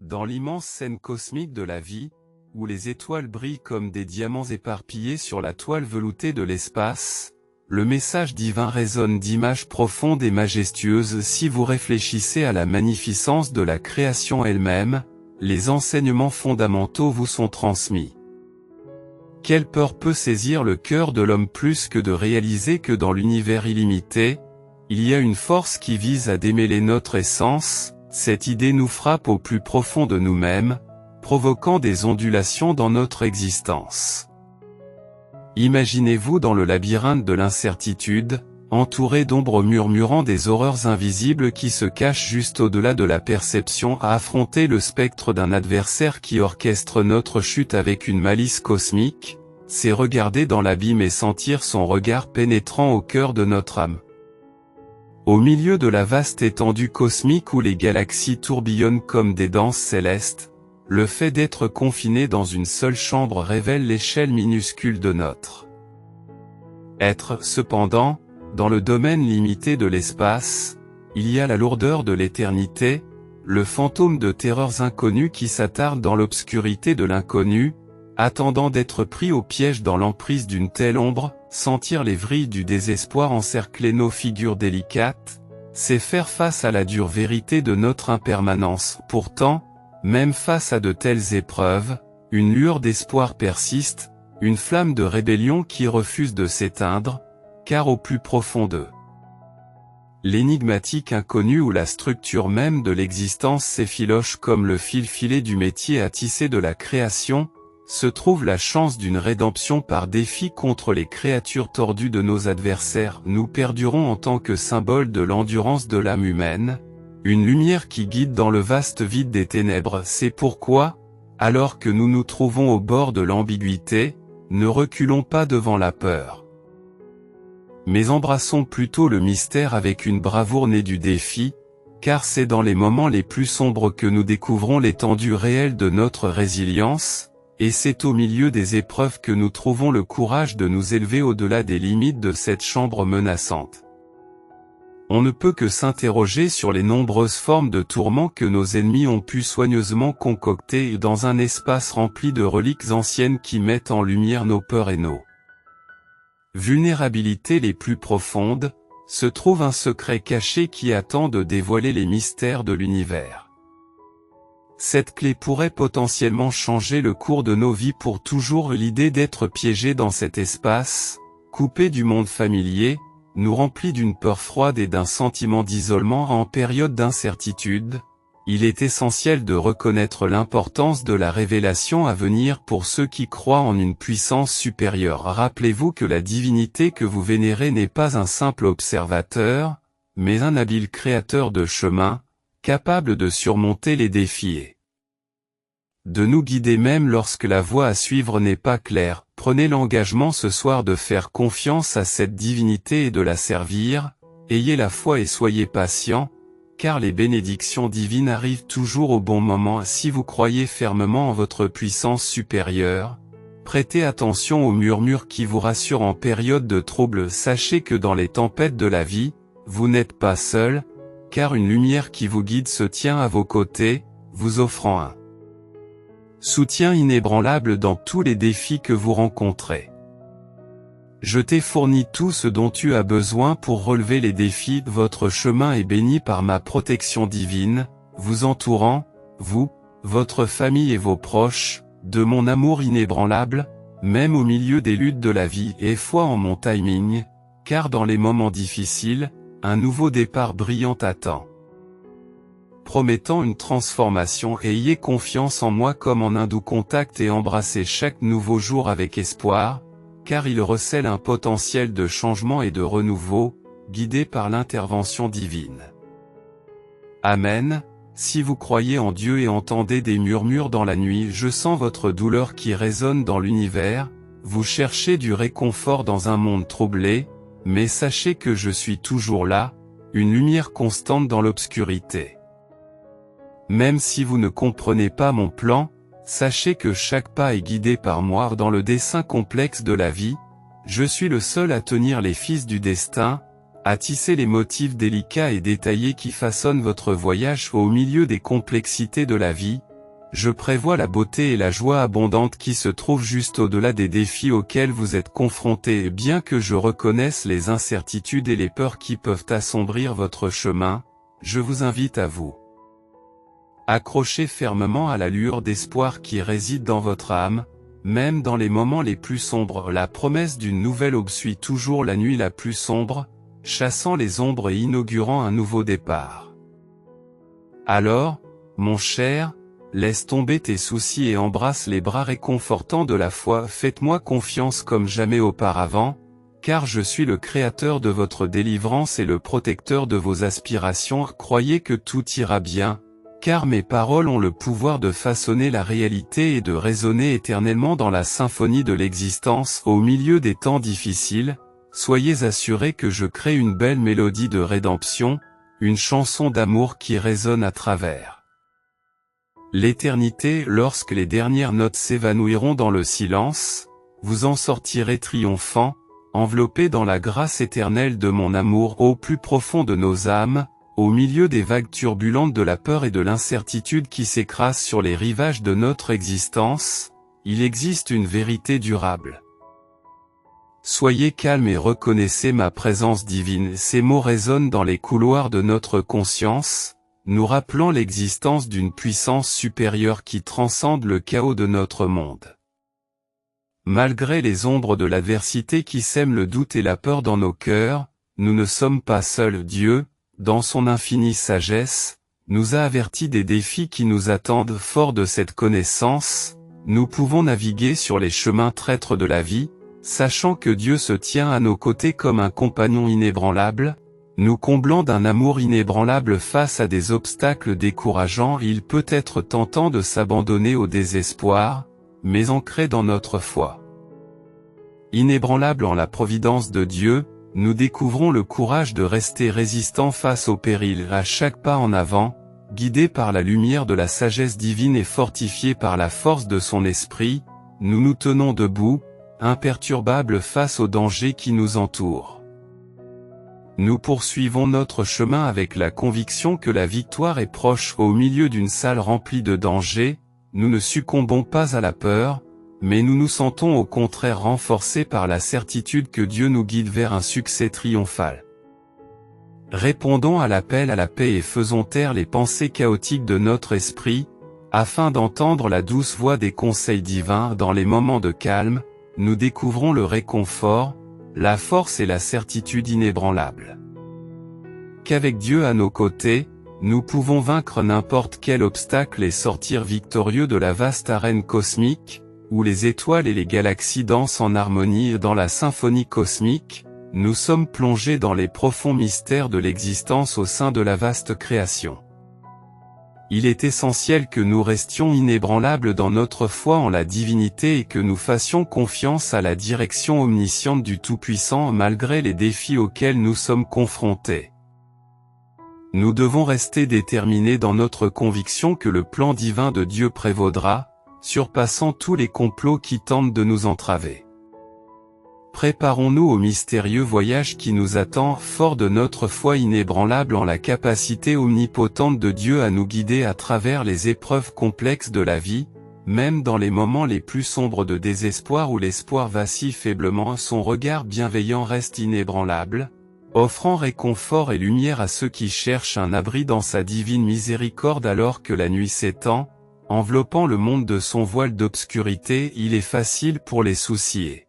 Dans l'immense scène cosmique de la vie, où les étoiles brillent comme des diamants éparpillés sur la toile veloutée de l'espace, le message divin résonne d'images profondes et majestueuses. Si vous réfléchissez à la magnificence de la création elle-même, les enseignements fondamentaux vous sont transmis. Quelle peur peut saisir le cœur de l'homme plus que de réaliser que dans l'univers illimité, il y a une force qui vise à démêler notre essence? Cette idée nous frappe au plus profond de nous-mêmes, provoquant des ondulations dans notre existence. Imaginez-vous dans le labyrinthe de l'incertitude, entouré d'ombres murmurant des horreurs invisibles qui se cachent juste au-delà de la perception, à affronter le spectre d'un adversaire qui orchestre notre chute avec une malice cosmique, c'est regarder dans l'abîme et sentir son regard pénétrant au cœur de notre âme. Au milieu de la vaste étendue cosmique où les galaxies tourbillonnent comme des danses célestes, le fait d'être confiné dans une seule chambre révèle l'échelle minuscule de notre être. Cependant, dans le domaine limité de l'espace, il y a la lourdeur de l'éternité, le fantôme de terreurs inconnues qui s'attarde dans l'obscurité de l'inconnu, attendant d'être pris au piège dans l'emprise d'une telle ombre. Sentir les vrilles du désespoir encercler nos figures délicates, c'est faire face à la dure vérité de notre impermanence. Pourtant, même face à de telles épreuves, une lueur d'espoir persiste, une flamme de rébellion qui refuse de s'éteindre, car au plus profond d'eux, l'énigmatique inconnu ou la structure même de l'existence s'effiloche comme le fil filé du métier à tisser de la création, se trouve la chance d'une rédemption par défi contre les créatures tordues de nos adversaires. Nous perdurons en tant que symbole de l'endurance de l'âme humaine, une lumière qui guide dans le vaste vide des ténèbres. C'est pourquoi, alors que nous nous trouvons au bord de l'ambiguïté, ne reculons pas devant la peur, mais embrassons plutôt le mystère avec une bravoure née du défi, car c'est dans les moments les plus sombres que nous découvrons l'étendue réelle de notre résilience, et c'est au milieu des épreuves que nous trouvons le courage de nous élever au-delà des limites de cette chambre menaçante. On ne peut que s'interroger sur les nombreuses formes de tourments que nos ennemis ont pu soigneusement concocter dans un espace rempli de reliques anciennes qui mettent en lumière nos peurs et nos vulnérabilités les plus profondes. Se trouve un secret caché qui attend de dévoiler les mystères de l'univers. Cette clé pourrait potentiellement changer le cours de nos vies pour toujours. L'idée d'être piégé dans cet espace, coupé du monde familier, nous remplit d'une peur froide et d'un sentiment d'isolement en période d'incertitude. Il est essentiel de reconnaître l'importance de la révélation à venir pour ceux qui croient en une puissance supérieure. Rappelez-vous que la divinité que vous vénérez n'est pas un simple observateur, mais un habile créateur de chemin, capable de surmonter les défis et de nous guider même lorsque la voie à suivre n'est pas claire. Prenez l'engagement ce soir de faire confiance à cette divinité et de la servir. Ayez la foi et soyez patient, car les bénédictions divines arrivent toujours au bon moment. Si vous croyez fermement en votre puissance supérieure, prêtez attention aux murmures qui vous rassurent en période de trouble. Sachez que dans les tempêtes de la vie, vous n'êtes pas seul, car une lumière qui vous guide se tient à vos côtés, vous offrant un soutien inébranlable dans tous les défis que vous rencontrez. Je t'ai fourni tout ce dont tu as besoin pour relever les défis. Votre chemin est béni par ma protection divine, vous entourant, vous, votre famille et vos proches, de mon amour inébranlable, même au milieu des luttes de la vie. Et foi en mon timing, car dans les moments difficiles, un nouveau départ brillant attend, promettant une transformation. Ayez confiance en moi comme en un doux contact et embrassez chaque nouveau jour avec espoir, car il recèle un potentiel de changement et de renouveau, guidé par l'intervention divine. Amen. Si vous croyez en Dieu et entendez des murmures dans la nuit, je sens votre douleur qui résonne dans l'univers. Vous cherchez du réconfort dans un monde troublé, mais sachez que je suis toujours là, une lumière constante dans l'obscurité. Même si vous ne comprenez pas mon plan, sachez que chaque pas est guidé par moi dans le dessein complexe de la vie. Je suis le seul à tenir les fils du destin, à tisser les motifs délicats et détaillés qui façonnent votre voyage au milieu des complexités de la vie. Je prévois la beauté et la joie abondante qui se trouvent juste au-delà des défis auxquels vous êtes confrontés, et bien que je reconnaisse les incertitudes et les peurs qui peuvent assombrir votre chemin, je vous invite à vous accrocher fermement à la lueur d'espoir qui réside dans votre âme. Même dans les moments les plus sombres, la promesse d'une nouvelle aube suit toujours la nuit la plus sombre, chassant les ombres et inaugurant un nouveau départ. Alors, mon cher, laisse tomber tes soucis et embrasse les bras réconfortants de la foi. Faites-moi confiance comme jamais auparavant, car je suis le créateur de votre délivrance et le protecteur de vos aspirations. Croyez que tout ira bien, car mes paroles ont le pouvoir de façonner la réalité et de résonner éternellement dans la symphonie de l'existence. Au milieu des temps difficiles, soyez assurés que je crée une belle mélodie de rédemption, une chanson d'amour qui résonne à travers l'éternité. Lorsque les dernières notes s'évanouiront dans le silence, vous en sortirez triomphant, enveloppés dans la grâce éternelle de mon amour. Au plus profond de nos âmes, au milieu des vagues turbulentes de la peur et de l'incertitude qui s'écrasent sur les rivages de notre existence, il existe une vérité durable. Soyez calme et reconnaissez ma présence divine. Ces mots résonnent dans les couloirs de notre conscience, nous rappelant l'existence d'une puissance supérieure qui transcende le chaos de notre monde. Malgré les ombres de l'adversité qui sèment le doute et la peur dans nos cœurs, nous ne sommes pas seuls. Dieu, dans son infinie sagesse, nous a avertis des défis qui nous attendent. Forts de cette connaissance, nous pouvons naviguer sur les chemins traîtres de la vie, sachant que Dieu se tient à nos côtés comme un compagnon inébranlable, nous comblant d'un amour inébranlable face à des obstacles décourageants. Il peut être tentant de s'abandonner au désespoir, mais ancré dans notre foi inébranlable en la providence de Dieu, nous découvrons le courage de rester résistants face aux périls. À chaque pas en avant, guidés par la lumière de la sagesse divine et fortifiés par la force de son esprit, nous nous tenons debout, imperturbables face aux dangers qui nous entourent. Nous poursuivons notre chemin avec la conviction que la victoire est proche. Au milieu d'une salle remplie de dangers, nous ne succombons pas à la peur, mais nous nous sentons au contraire renforcés par la certitude que Dieu nous guide vers un succès triomphal. Répondons à l'appel à la paix et faisons taire les pensées chaotiques de notre esprit, afin d'entendre la douce voix des conseils divins. Dans les moments de calme, nous découvrons le réconfort, la force et la certitude inébranlables qu'avec Dieu à nos côtés, nous pouvons vaincre n'importe quel obstacle et sortir victorieux de la vaste arène cosmique, où les étoiles et les galaxies dansent en harmonie. Dans la symphonie cosmique, nous sommes plongés dans les profonds mystères de l'existence au sein de la vaste création. Il est essentiel que nous restions inébranlables dans notre foi en la divinité et que nous fassions confiance à la direction omnisciente du Tout-Puissant malgré les défis auxquels nous sommes confrontés. Nous devons rester déterminés dans notre conviction que le plan divin de Dieu prévaudra, surpassant tous les complots qui tentent de nous entraver. Préparons-nous au mystérieux voyage qui nous attend, forts de notre foi inébranlable en la capacité omnipotente de Dieu à nous guider à travers les épreuves complexes de la vie, même dans les moments les plus sombres de désespoir où l'espoir vacille faiblement. Son regard bienveillant reste inébranlable, offrant réconfort et lumière à ceux qui cherchent un abri dans sa divine miséricorde. Alors que la nuit s'étend, enveloppant le monde de son voile d'obscurité, il est facile pour les souciés.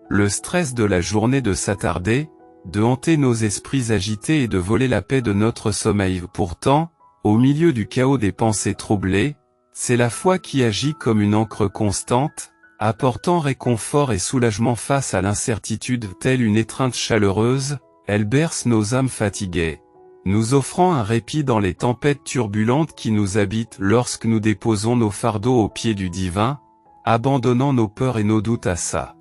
Le stress de la journée de s'attarder, de hanter nos esprits agités et de voler la paix de notre sommeil. Pourtant, au milieu du chaos des pensées troublées, c'est la foi qui agit comme une ancre constante, apportant réconfort et soulagement face à l'incertitude. Telle une étreinte chaleureuse, elle berce nos âmes fatiguées, nous offrant un répit dans les tempêtes turbulentes qui nous habitent. Lorsque nous déposons nos fardeaux aux pieds du divin, abandonnant nos peurs et nos doutes à sa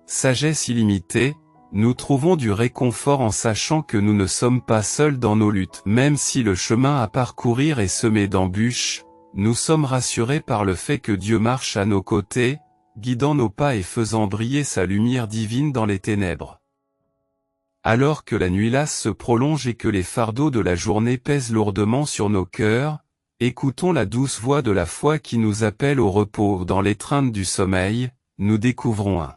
sagesse illimitée, nous trouvons du réconfort en sachant que nous ne sommes pas seuls dans nos luttes. Même si le chemin à parcourir est semé d'embûches, nous sommes rassurés par le fait que Dieu marche à nos côtés, guidant nos pas et faisant briller sa lumière divine dans les ténèbres. Alors que la nuit lasse se prolonge et que les fardeaux de la journée pèsent lourdement sur nos cœurs, écoutons la douce voix de la foi qui nous appelle au repos. Dans l'étreinte du sommeil, nous découvrons un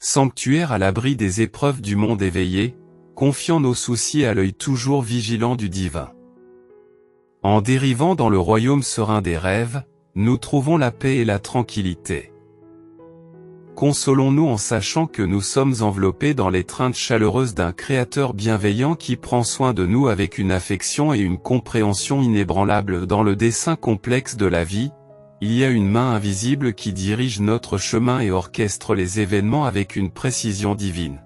sanctuaire à l'abri des épreuves du monde éveillé, confiant nos soucis à l'œil toujours vigilant du divin. En dérivant dans le royaume serein des rêves, nous trouvons la paix et la tranquillité. Consolons-nous en sachant que nous sommes enveloppés dans l'étreinte chaleureuse d'un Créateur bienveillant qui prend soin de nous avec une affection et une compréhension inébranlables. Dans le dessein complexe de la vie, il y a une main invisible qui dirige notre chemin et orchestre les événements avec une précision divine.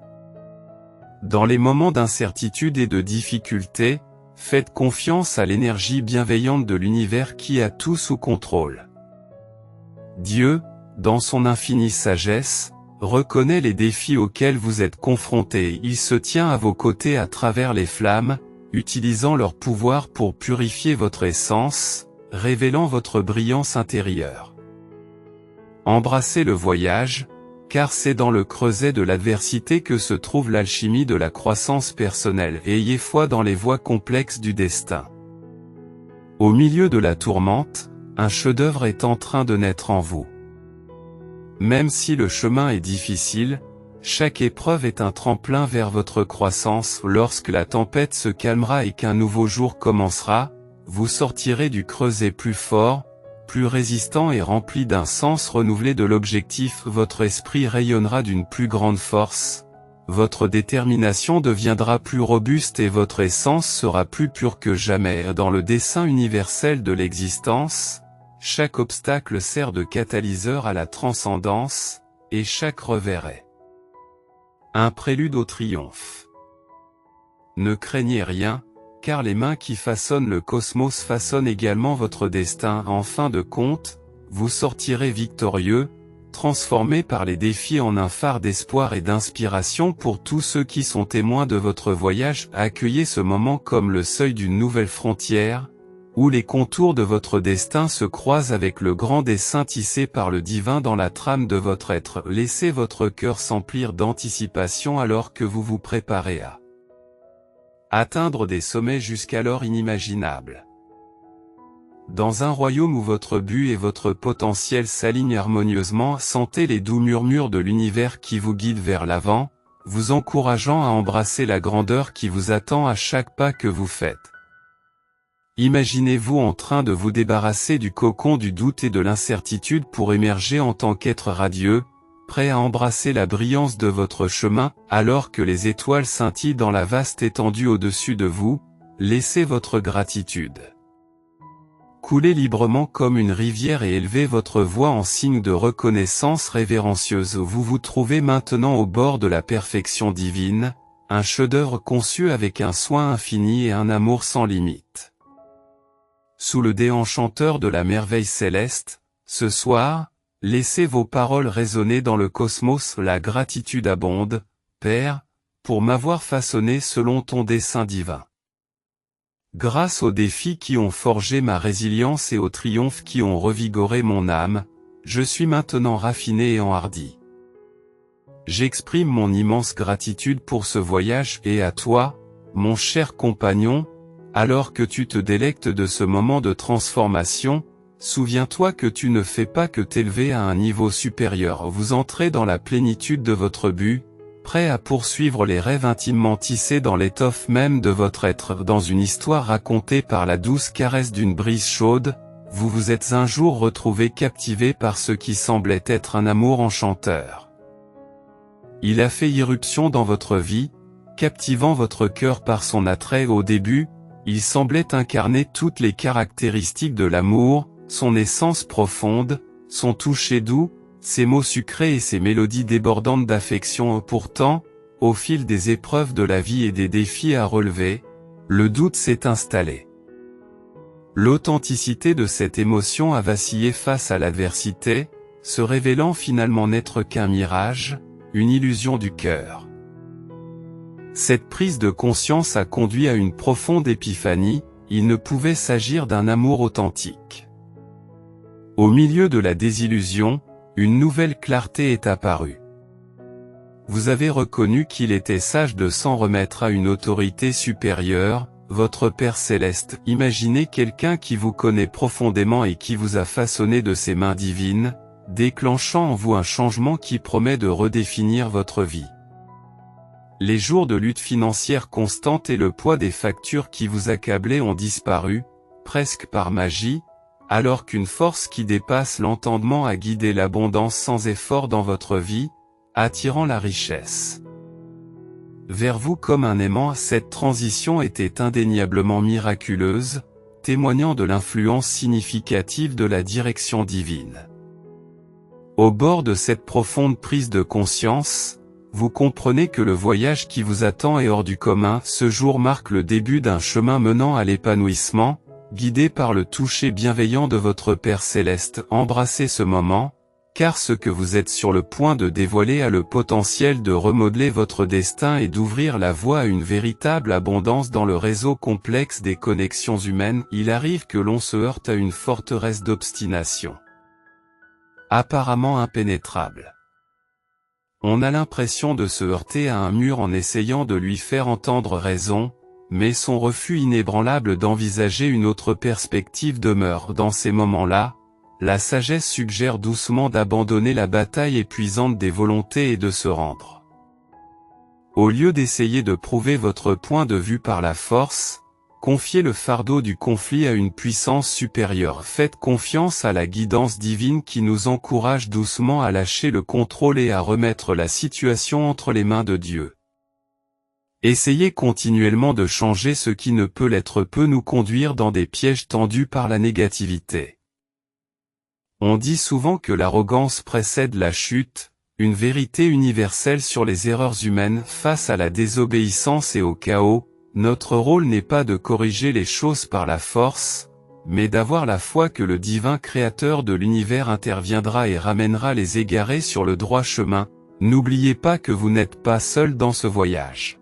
Dans les moments d'incertitude et de difficulté, faites confiance à l'énergie bienveillante de l'univers qui a tout sous contrôle. Dieu, dans son infinie sagesse, reconnaît les défis auxquels vous êtes confrontés. Il se tient à vos côtés à travers les flammes, utilisant leur pouvoir pour purifier votre essence, révélant votre brillance intérieure. Embrassez le voyage, car c'est dans le creuset de l'adversité que se trouve l'alchimie de la croissance personnelle. Ayez foi dans les voies complexes du destin. Au milieu de la tourmente, un chef-d'œuvre est en train de naître en vous. Même si le chemin est difficile, chaque épreuve est un tremplin vers votre croissance. Lorsque la tempête se calmera et qu'un nouveau jour commencera, vous sortirez du creuset plus fort, plus résistant et rempli d'un sens renouvelé de l'objectif. Votre esprit rayonnera d'une plus grande force, votre détermination deviendra plus robuste et votre essence sera plus pure que jamais. Dans le dessein universel de l'existence, chaque obstacle sert de catalyseur à la transcendance, et chaque revers est un prélude au triomphe. Ne craignez rien, car les mains qui façonnent le cosmos façonnent également votre destin. En fin de compte, vous sortirez victorieux, transformé par les défis en un phare d'espoir et d'inspiration pour tous ceux qui sont témoins de votre voyage. Accueillez ce moment comme le seuil d'une nouvelle frontière, où les contours de votre destin se croisent avec le grand dessein tissé par le divin dans la trame de votre être. Laissez votre cœur s'emplir d'anticipation alors que vous vous préparez à atteindre des sommets jusqu'alors inimaginables. Dans un royaume où votre but et votre potentiel s'alignent harmonieusement, sentez les doux murmures de l'univers qui vous guident vers l'avant, vous encourageant à embrasser la grandeur qui vous attend à chaque pas que vous faites. Imaginez-vous en train de vous débarrasser du cocon du doute et de l'incertitude pour émerger en tant qu'être radieux, prêt à embrasser la brillance de votre chemin, alors que les étoiles scintillent dans la vaste étendue au-dessus de vous. Laissez votre gratitude couler librement comme une rivière et élevez votre voix en signe de reconnaissance révérencieuse. Vous vous trouvez maintenant au bord de la perfection divine, un chef-d'œuvre conçu avec un soin infini et un amour sans limite. Sous le dé enchanteur de la merveille céleste, ce soir, laissez vos paroles résonner dans le cosmos. La gratitude abonde, Père, pour m'avoir façonné selon ton dessein divin. Grâce aux défis qui ont forgé ma résilience et aux triomphes qui ont revigoré mon âme, je suis maintenant raffiné et enhardi. J'exprime mon immense gratitude pour ce voyage et à toi, mon cher compagnon. Alors que tu te délectes de ce moment de transformation, souviens-toi que tu ne fais pas que t'élever à un niveau supérieur. Vous entrez dans la plénitude de votre but, prêt à poursuivre les rêves intimement tissés dans l'étoffe même de votre être. Dans une histoire racontée par la douce caresse d'une brise chaude, vous vous êtes un jour retrouvé captivé par ce qui semblait être un amour enchanteur. Il a fait irruption dans votre vie, captivant votre cœur par son attrait. Au début, il semblait incarner toutes les caractéristiques de l'amour, son essence profonde, son toucher doux, ses mots sucrés et ses mélodies débordantes d'affection. Pourtant, au fil des épreuves de la vie et des défis à relever, le doute s'est installé. L'authenticité de cette émotion a vacillé face à l'adversité, se révélant finalement n'être qu'un mirage, une illusion du cœur. Cette prise de conscience a conduit à une profonde épiphanie, il ne pouvait s'agir d'un amour authentique. Au milieu de la désillusion, une nouvelle clarté est apparue. vous avez reconnu qu'il était sage de s'en remettre à une autorité supérieure, votre Père Céleste. Imaginez quelqu'un qui vous connaît profondément et qui vous a façonné de ses mains divines, déclenchant en vous un changement qui promet de redéfinir votre vie. Les jours de lutte financière constante et le poids des factures qui vous accablaient ont disparu, presque par magie, alors qu'une force qui dépasse l'entendement a guidé l'abondance sans effort dans votre vie, attirant la richesse vers vous comme un aimant. Cette transition était indéniablement miraculeuse, témoignant de l'influence significative de la direction divine. Au bord de cette profonde prise de conscience, vous comprenez que le voyage qui vous attend est hors du commun. Ce jour marque le début d'un chemin menant à l'épanouissement, guidé par le toucher bienveillant de votre Père Céleste. Embrassez ce moment, car ce que vous êtes sur le point de dévoiler a le potentiel de remodeler votre destin et d'ouvrir la voie à une véritable abondance dans le réseau complexe des connexions humaines. Il arrive que l'on se heurte à une forteresse d'obstination, apparemment impénétrable. On a l'impression de se heurter à un mur en essayant de lui faire entendre raison, mais son refus inébranlable d'envisager une autre perspective demeure. Dans ces moments-là, la sagesse suggère doucement d'abandonner la bataille épuisante des volontés et de se rendre. Au lieu d'essayer de prouver votre point de vue par la force, confiez le fardeau du conflit à une puissance supérieure. Faites confiance à la guidance divine qui nous encourage doucement à lâcher le contrôle et à remettre la situation entre les mains de Dieu. Essayez continuellement de changer ce qui ne peut l'être peut nous conduire dans des pièges tendus par la négativité. On dit souvent que l'arrogance précède la chute, une vérité universelle sur les erreurs humaines face à la désobéissance et au chaos. Notre rôle n'est pas de corriger les choses par la force, mais d'avoir la foi que le divin créateur de l'univers interviendra et ramènera les égarés sur le droit chemin. N'oubliez pas que vous n'êtes pas seul dans ce voyage.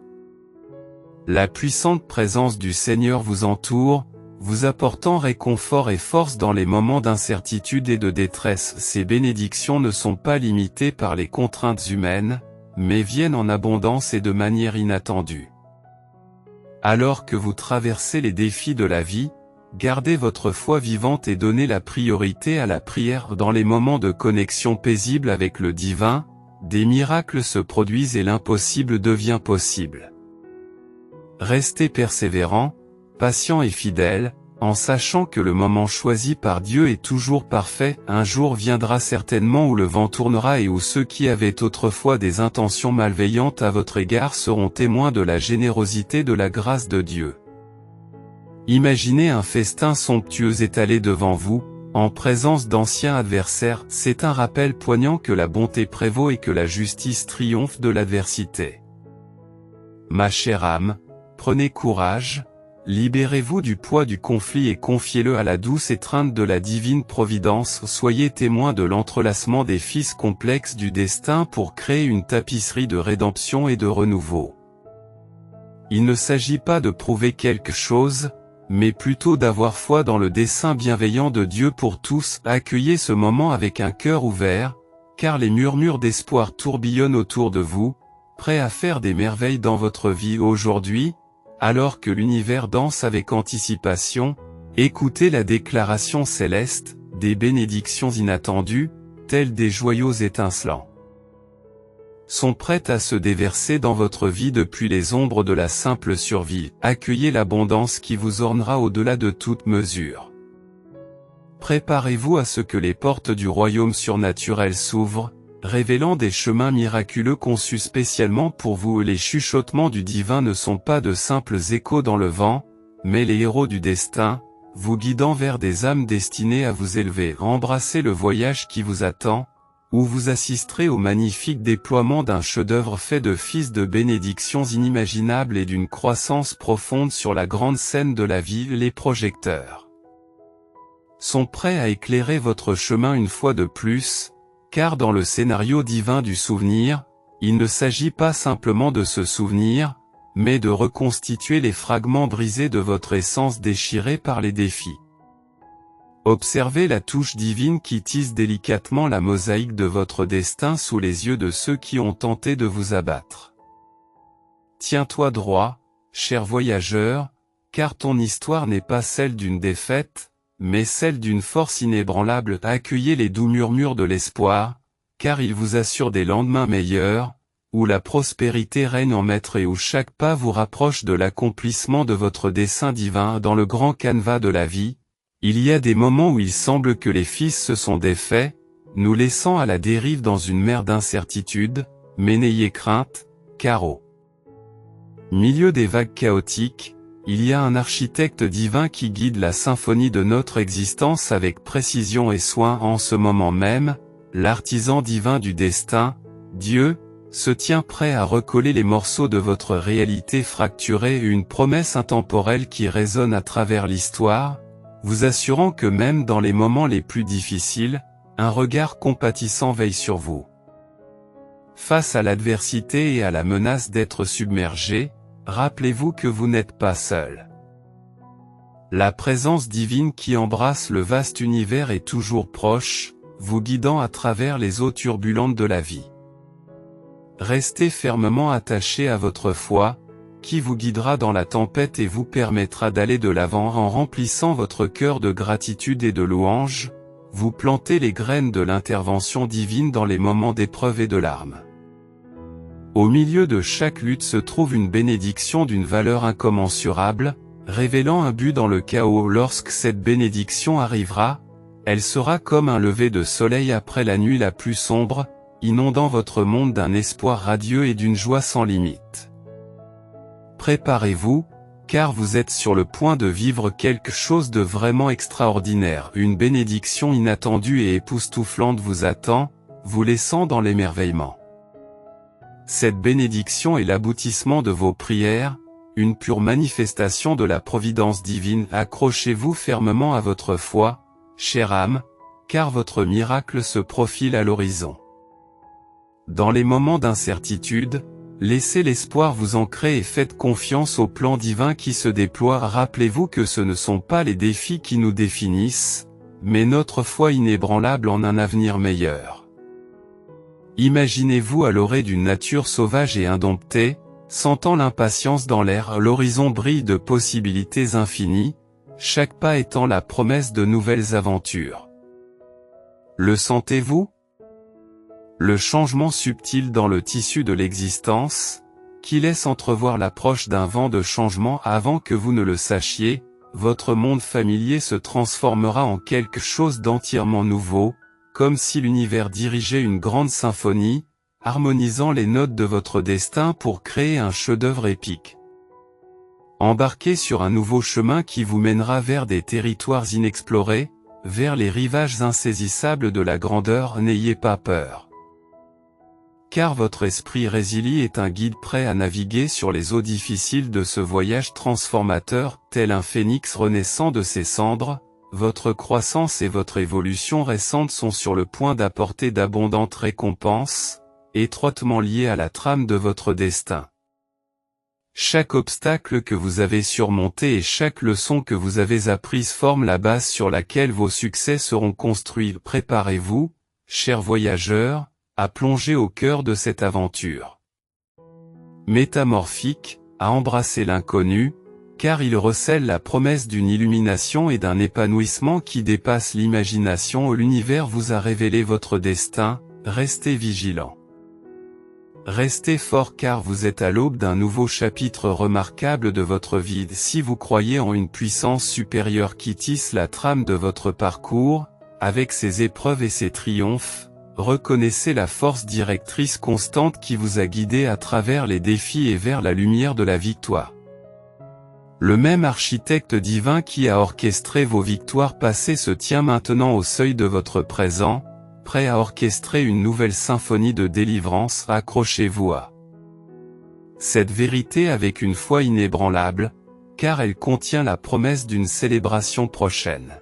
La puissante présence du Seigneur vous entoure, vous apportant réconfort et force dans les moments d'incertitude et de détresse. Ces bénédictions ne sont pas limitées par les contraintes humaines, mais viennent en abondance et de manière inattendue. Alors que vous traversez les défis de la vie, gardez votre foi vivante et donnez la priorité à la prière. Dans les moments de connexion paisible avec le divin, des miracles se produisent et l'impossible devient possible. Restez persévérant, patient et fidèle, en sachant que le moment choisi par Dieu est toujours parfait. Un jour viendra certainement où le vent tournera et où ceux qui avaient autrefois des intentions malveillantes à votre égard seront témoins de la générosité de la grâce de Dieu. Imaginez un festin somptueux étalé devant vous, en présence d'anciens adversaires. C'est un rappel poignant que la bonté prévaut et que la justice triomphe de l'adversité. Ma chère âme, prenez courage, libérez-vous du poids du conflit et confiez-le à la douce étreinte de la divine providence. Soyez témoins de l'entrelacement des fils complexes du destin pour créer une tapisserie de rédemption et de renouveau. Il ne s'agit pas de prouver quelque chose, mais plutôt d'avoir foi dans le dessein bienveillant de Dieu pour tous. Accueillez ce moment avec un cœur ouvert, car les murmures d'espoir tourbillonnent autour de vous, prêts à faire des merveilles dans votre vie. Aujourd'hui, alors que l'univers danse avec anticipation, écoutez la déclaration céleste, des bénédictions inattendues, telles des joyaux étincelants, sont prêtes à se déverser dans votre vie depuis les ombres de la simple survie. Accueillez l'abondance qui vous ornera au-delà de toute mesure. Préparez-vous à ce que les portes du royaume surnaturel s'ouvrent, révélant des chemins miraculeux conçus spécialement pour vous. Les chuchotements du divin ne sont pas de simples échos dans le vent, mais les héros du destin, vous guidant vers des âmes destinées à vous élever. Embrassez le voyage qui vous attend, où vous assisterez au magnifique déploiement d'un chef-d'œuvre fait de fils de bénédictions inimaginables et d'une croissance profonde sur la grande scène de la vie. Les projecteurs sont prêts à éclairer votre chemin une fois de plus, car dans le scénario divin du souvenir, il ne s'agit pas simplement de se souvenir, mais de reconstituer les fragments brisés de votre essence déchirée par les défis. Observez la touche divine qui tisse délicatement la mosaïque de votre destin sous les yeux de ceux qui ont tenté de vous abattre. Tiens-toi droit, cher voyageur, car ton histoire n'est pas celle d'une défaite, mais celle d'une force inébranlable. Accueillez les doux murmures de l'espoir, car il vous assure des lendemains meilleurs, où la prospérité règne en maître et où chaque pas vous rapproche de l'accomplissement de votre dessein divin. Dans le grand canevas de la vie, il y a des moments où il semble que les fils se sont défaits, nous laissant à la dérive dans une mer d'incertitude, mais n'ayez crainte, car au milieu des vagues chaotiques, il y a un architecte divin qui guide la symphonie de notre existence avec précision et soin. En ce moment même, l'artisan divin du destin, Dieu, se tient prêt à recoller les morceaux de votre réalité fracturée, une promesse intemporelle qui résonne à travers l'histoire, vous assurant que même dans les moments les plus difficiles, un regard compatissant veille sur vous. Face à l'adversité et à la menace d'être submergé, rappelez-vous que vous n'êtes pas seul. La présence divine qui embrasse le vaste univers est toujours proche, vous guidant à travers les eaux turbulentes de la vie. Restez fermement attaché à votre foi, qui vous guidera dans la tempête et vous permettra d'aller de l'avant en remplissant votre cœur de gratitude et de louange. Vous plantez les graines de l'intervention divine dans les moments d'épreuve et de larmes. Au milieu de chaque lutte se trouve une bénédiction d'une valeur incommensurable, révélant un but dans le chaos. Lorsque cette bénédiction arrivera, elle sera comme un lever de soleil après la nuit la plus sombre, inondant votre monde d'un espoir radieux et d'une joie sans limite. Préparez-vous, car vous êtes sur le point de vivre quelque chose de vraiment extraordinaire. Une bénédiction inattendue et époustouflante vous attend, vous laissant dans l'émerveillement. Cette bénédiction est l'aboutissement de vos prières, une pure manifestation de la providence divine. Accrochez-vous fermement à votre foi, chère âme, car votre miracle se profile à l'horizon. Dans les moments d'incertitude, laissez l'espoir vous ancrer et faites confiance au plan divin qui se déploie. Rappelez-vous que ce ne sont pas les défis qui nous définissent, mais notre foi inébranlable en un avenir meilleur. Imaginez-vous à l'orée d'une nature sauvage et indomptée, sentant l'impatience dans l'air. L'horizon brille de possibilités infinies, chaque pas étant la promesse de nouvelles aventures. Le sentez-vous ? Le changement subtil dans le tissu de l'existence, qui laisse entrevoir l'approche d'un vent de changement avant que vous ne le sachiez, votre monde familier se transformera en quelque chose d'entièrement nouveau, comme si l'univers dirigeait une grande symphonie, harmonisant les notes de votre destin pour créer un chef-d'œuvre épique. Embarquez sur un nouveau chemin qui vous mènera vers des territoires inexplorés, vers les rivages insaisissables de la grandeur. N'ayez pas peur. Car votre esprit résilié est un guide prêt à naviguer sur les eaux difficiles de ce voyage transformateur, tel un phénix renaissant de ses cendres. Votre croissance et votre évolution récente sont sur le point d'apporter d'abondantes récompenses, étroitement liées à la trame de votre destin. Chaque obstacle que vous avez surmonté et chaque leçon que vous avez apprise forment la base sur laquelle vos succès seront construits. Préparez-vous, chers voyageurs, à plonger au cœur de cette aventure métamorphique, à embrasser l'inconnu, car il recèle la promesse d'une illumination et d'un épanouissement qui dépasse l'imagination. L'univers vous a révélé votre destin, restez vigilant. Restez fort car vous êtes à l'aube d'un nouveau chapitre remarquable de votre vie. Si vous croyez en une puissance supérieure qui tisse la trame de votre parcours, avec ses épreuves et ses triomphes, reconnaissez la force directrice constante qui vous a guidé à travers les défis et vers la lumière de la victoire. Le même architecte divin qui a orchestré vos victoires passées se tient maintenant au seuil de votre présent, prêt à orchestrer une nouvelle symphonie de délivrance. Accrochez-vous à cette vérité avec une foi inébranlable, car elle contient la promesse d'une célébration prochaine.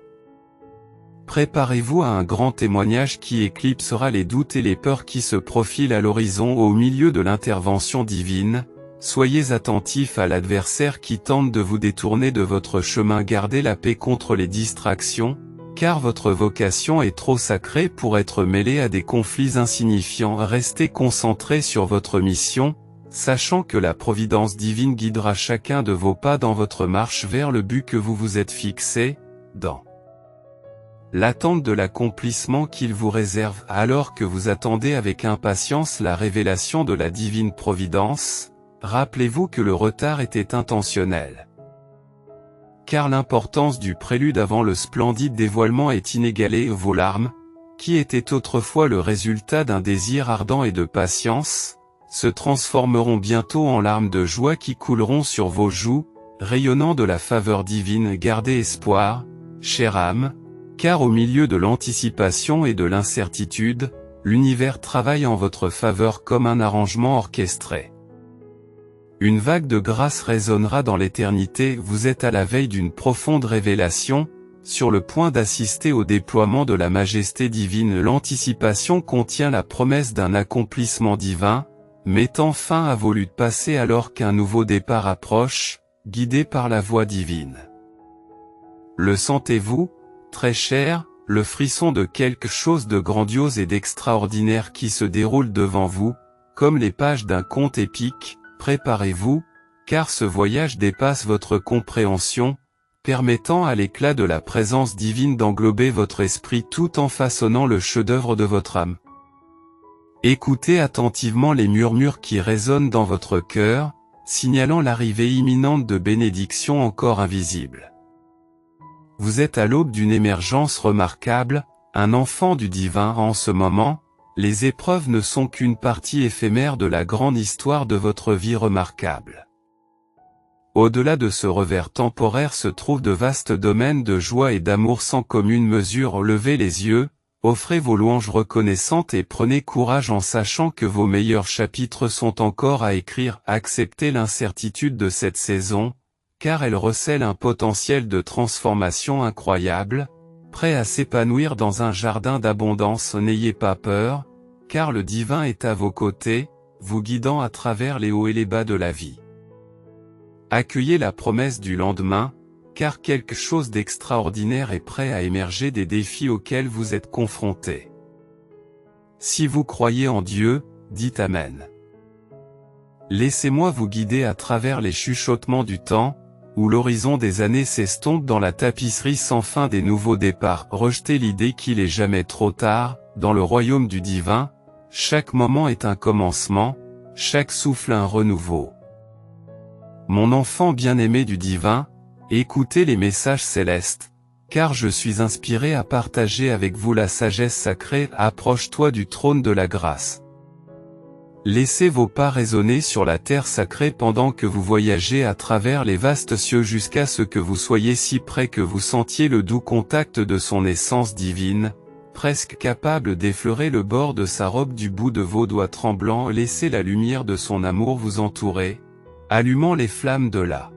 Préparez-vous à un grand témoignage qui éclipsera les doutes et les peurs qui se profilent à l'horizon. Au milieu de l'intervention divine, soyez attentifs à l'adversaire qui tente de vous détourner de votre chemin. Gardez la paix contre les distractions, car votre vocation est trop sacrée pour être mêlée à des conflits insignifiants. Restez concentré sur votre mission, sachant que la providence divine guidera chacun de vos pas dans votre marche vers le but que vous vous êtes fixé, dans l'attente de l'accomplissement qu'il vous réserve. Alors que vous attendez avec impatience la révélation de la divine providence, rappelez-vous que le retard était intentionnel. Car l'importance du prélude avant le splendide dévoilement est inégalée. Vos larmes, qui étaient autrefois le résultat d'un désir ardent et de patience, se transformeront bientôt en larmes de joie qui couleront sur vos joues, rayonnant de la faveur divine. Gardez espoir, chère âme, car au milieu de l'anticipation et de l'incertitude, l'univers travaille en votre faveur comme un arrangement orchestré. Une vague de grâce résonnera dans l'éternité. Vous êtes à la veille d'une profonde révélation, sur le point d'assister au déploiement de la majesté divine. L'anticipation contient la promesse d'un accomplissement divin, mettant fin à vos luttes passées alors qu'un nouveau départ approche, guidé par la voix divine. Le sentez-vous, très cher, le frisson de quelque chose de grandiose et d'extraordinaire qui se déroule devant vous, comme les pages d'un conte épique. Préparez-vous, car ce voyage dépasse votre compréhension, permettant à l'éclat de la présence divine d'englober votre esprit tout en façonnant le chef-d'œuvre de votre âme. Écoutez attentivement les murmures qui résonnent dans votre cœur, signalant l'arrivée imminente de bénédictions encore invisibles. Vous êtes à l'aube d'une émergence remarquable, un enfant du divin. En ce moment, les épreuves ne sont qu'une partie éphémère de la grande histoire de votre vie remarquable. Au-delà de ce revers temporaire se trouvent de vastes domaines de joie et d'amour sans commune mesure. Levez les yeux, offrez vos louanges reconnaissantes et prenez courage en sachant que vos meilleurs chapitres sont encore à écrire. Acceptez l'incertitude de cette saison, car elle recèle un potentiel de transformation incroyable, prêt à s'épanouir dans un jardin d'abondance. N'ayez pas peur, car le divin est à vos côtés, vous guidant à travers les hauts et les bas de la vie. Accueillez la promesse du lendemain, car quelque chose d'extraordinaire est prêt à émerger des défis auxquels vous êtes confrontés. Si vous croyez en Dieu, dites Amen. Laissez-moi vous guider à travers les chuchotements du temps, où l'horizon des années s'estompe dans la tapisserie sans fin des nouveaux départs. Rejetez l'idée qu'il est jamais trop tard. Dans le royaume du divin, chaque moment est un commencement, chaque souffle un renouveau. Mon enfant bien-aimé du divin, écoutez les messages célestes, car je suis inspiré à partager avec vous la sagesse sacrée. Approche-toi du trône de la grâce. Laissez vos pas résonner sur la terre sacrée pendant que vous voyagez à travers les vastes cieux jusqu'à ce que vous soyez si près que vous sentiez le doux contact de son essence divine, presque capable d'effleurer le bord de sa robe du bout de vos doigts tremblants. Laissez la lumière de son amour vous entourer, allumant les flammes de la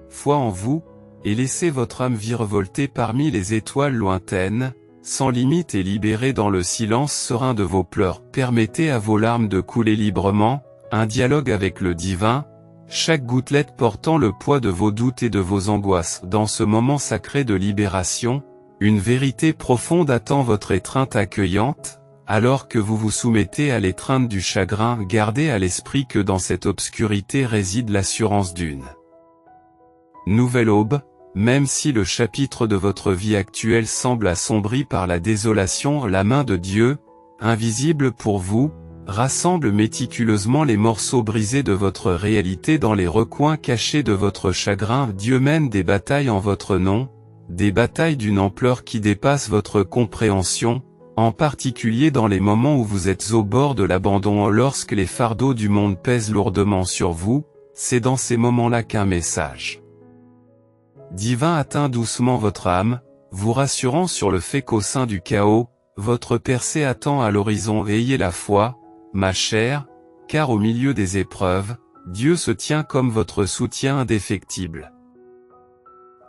foi en vous, et laissez votre âme virevolter parmi les étoiles lointaines, sans limite et libérée dans le silence serein de vos pleurs. Permettez à vos larmes de couler librement, un dialogue avec le divin, chaque gouttelette portant le poids de vos doutes et de vos angoisses. Dans ce moment sacré de libération, une vérité profonde attend votre étreinte accueillante, alors que vous vous soumettez à l'étreinte du chagrin. Gardez à l'esprit que dans cette obscurité réside l'assurance d'une nouvelle aube. Même si le chapitre de votre vie actuelle semble assombri par la désolation, la main de Dieu, invisible pour vous, rassemble méticuleusement les morceaux brisés de votre réalité dans les recoins cachés de votre chagrin. Dieu mène des batailles en votre nom, des batailles d'une ampleur qui dépasse votre compréhension, en particulier dans les moments où vous êtes au bord de l'abandon. Lorsque les fardeaux du monde pèsent lourdement sur vous, c'est dans ces moments-là qu'un message divin atteint doucement votre âme, vous rassurant sur le fait qu'au sein du chaos, votre percée attend à l'horizon. Ayez la foi, ma chère, car au milieu des épreuves, Dieu se tient comme votre soutien indéfectible.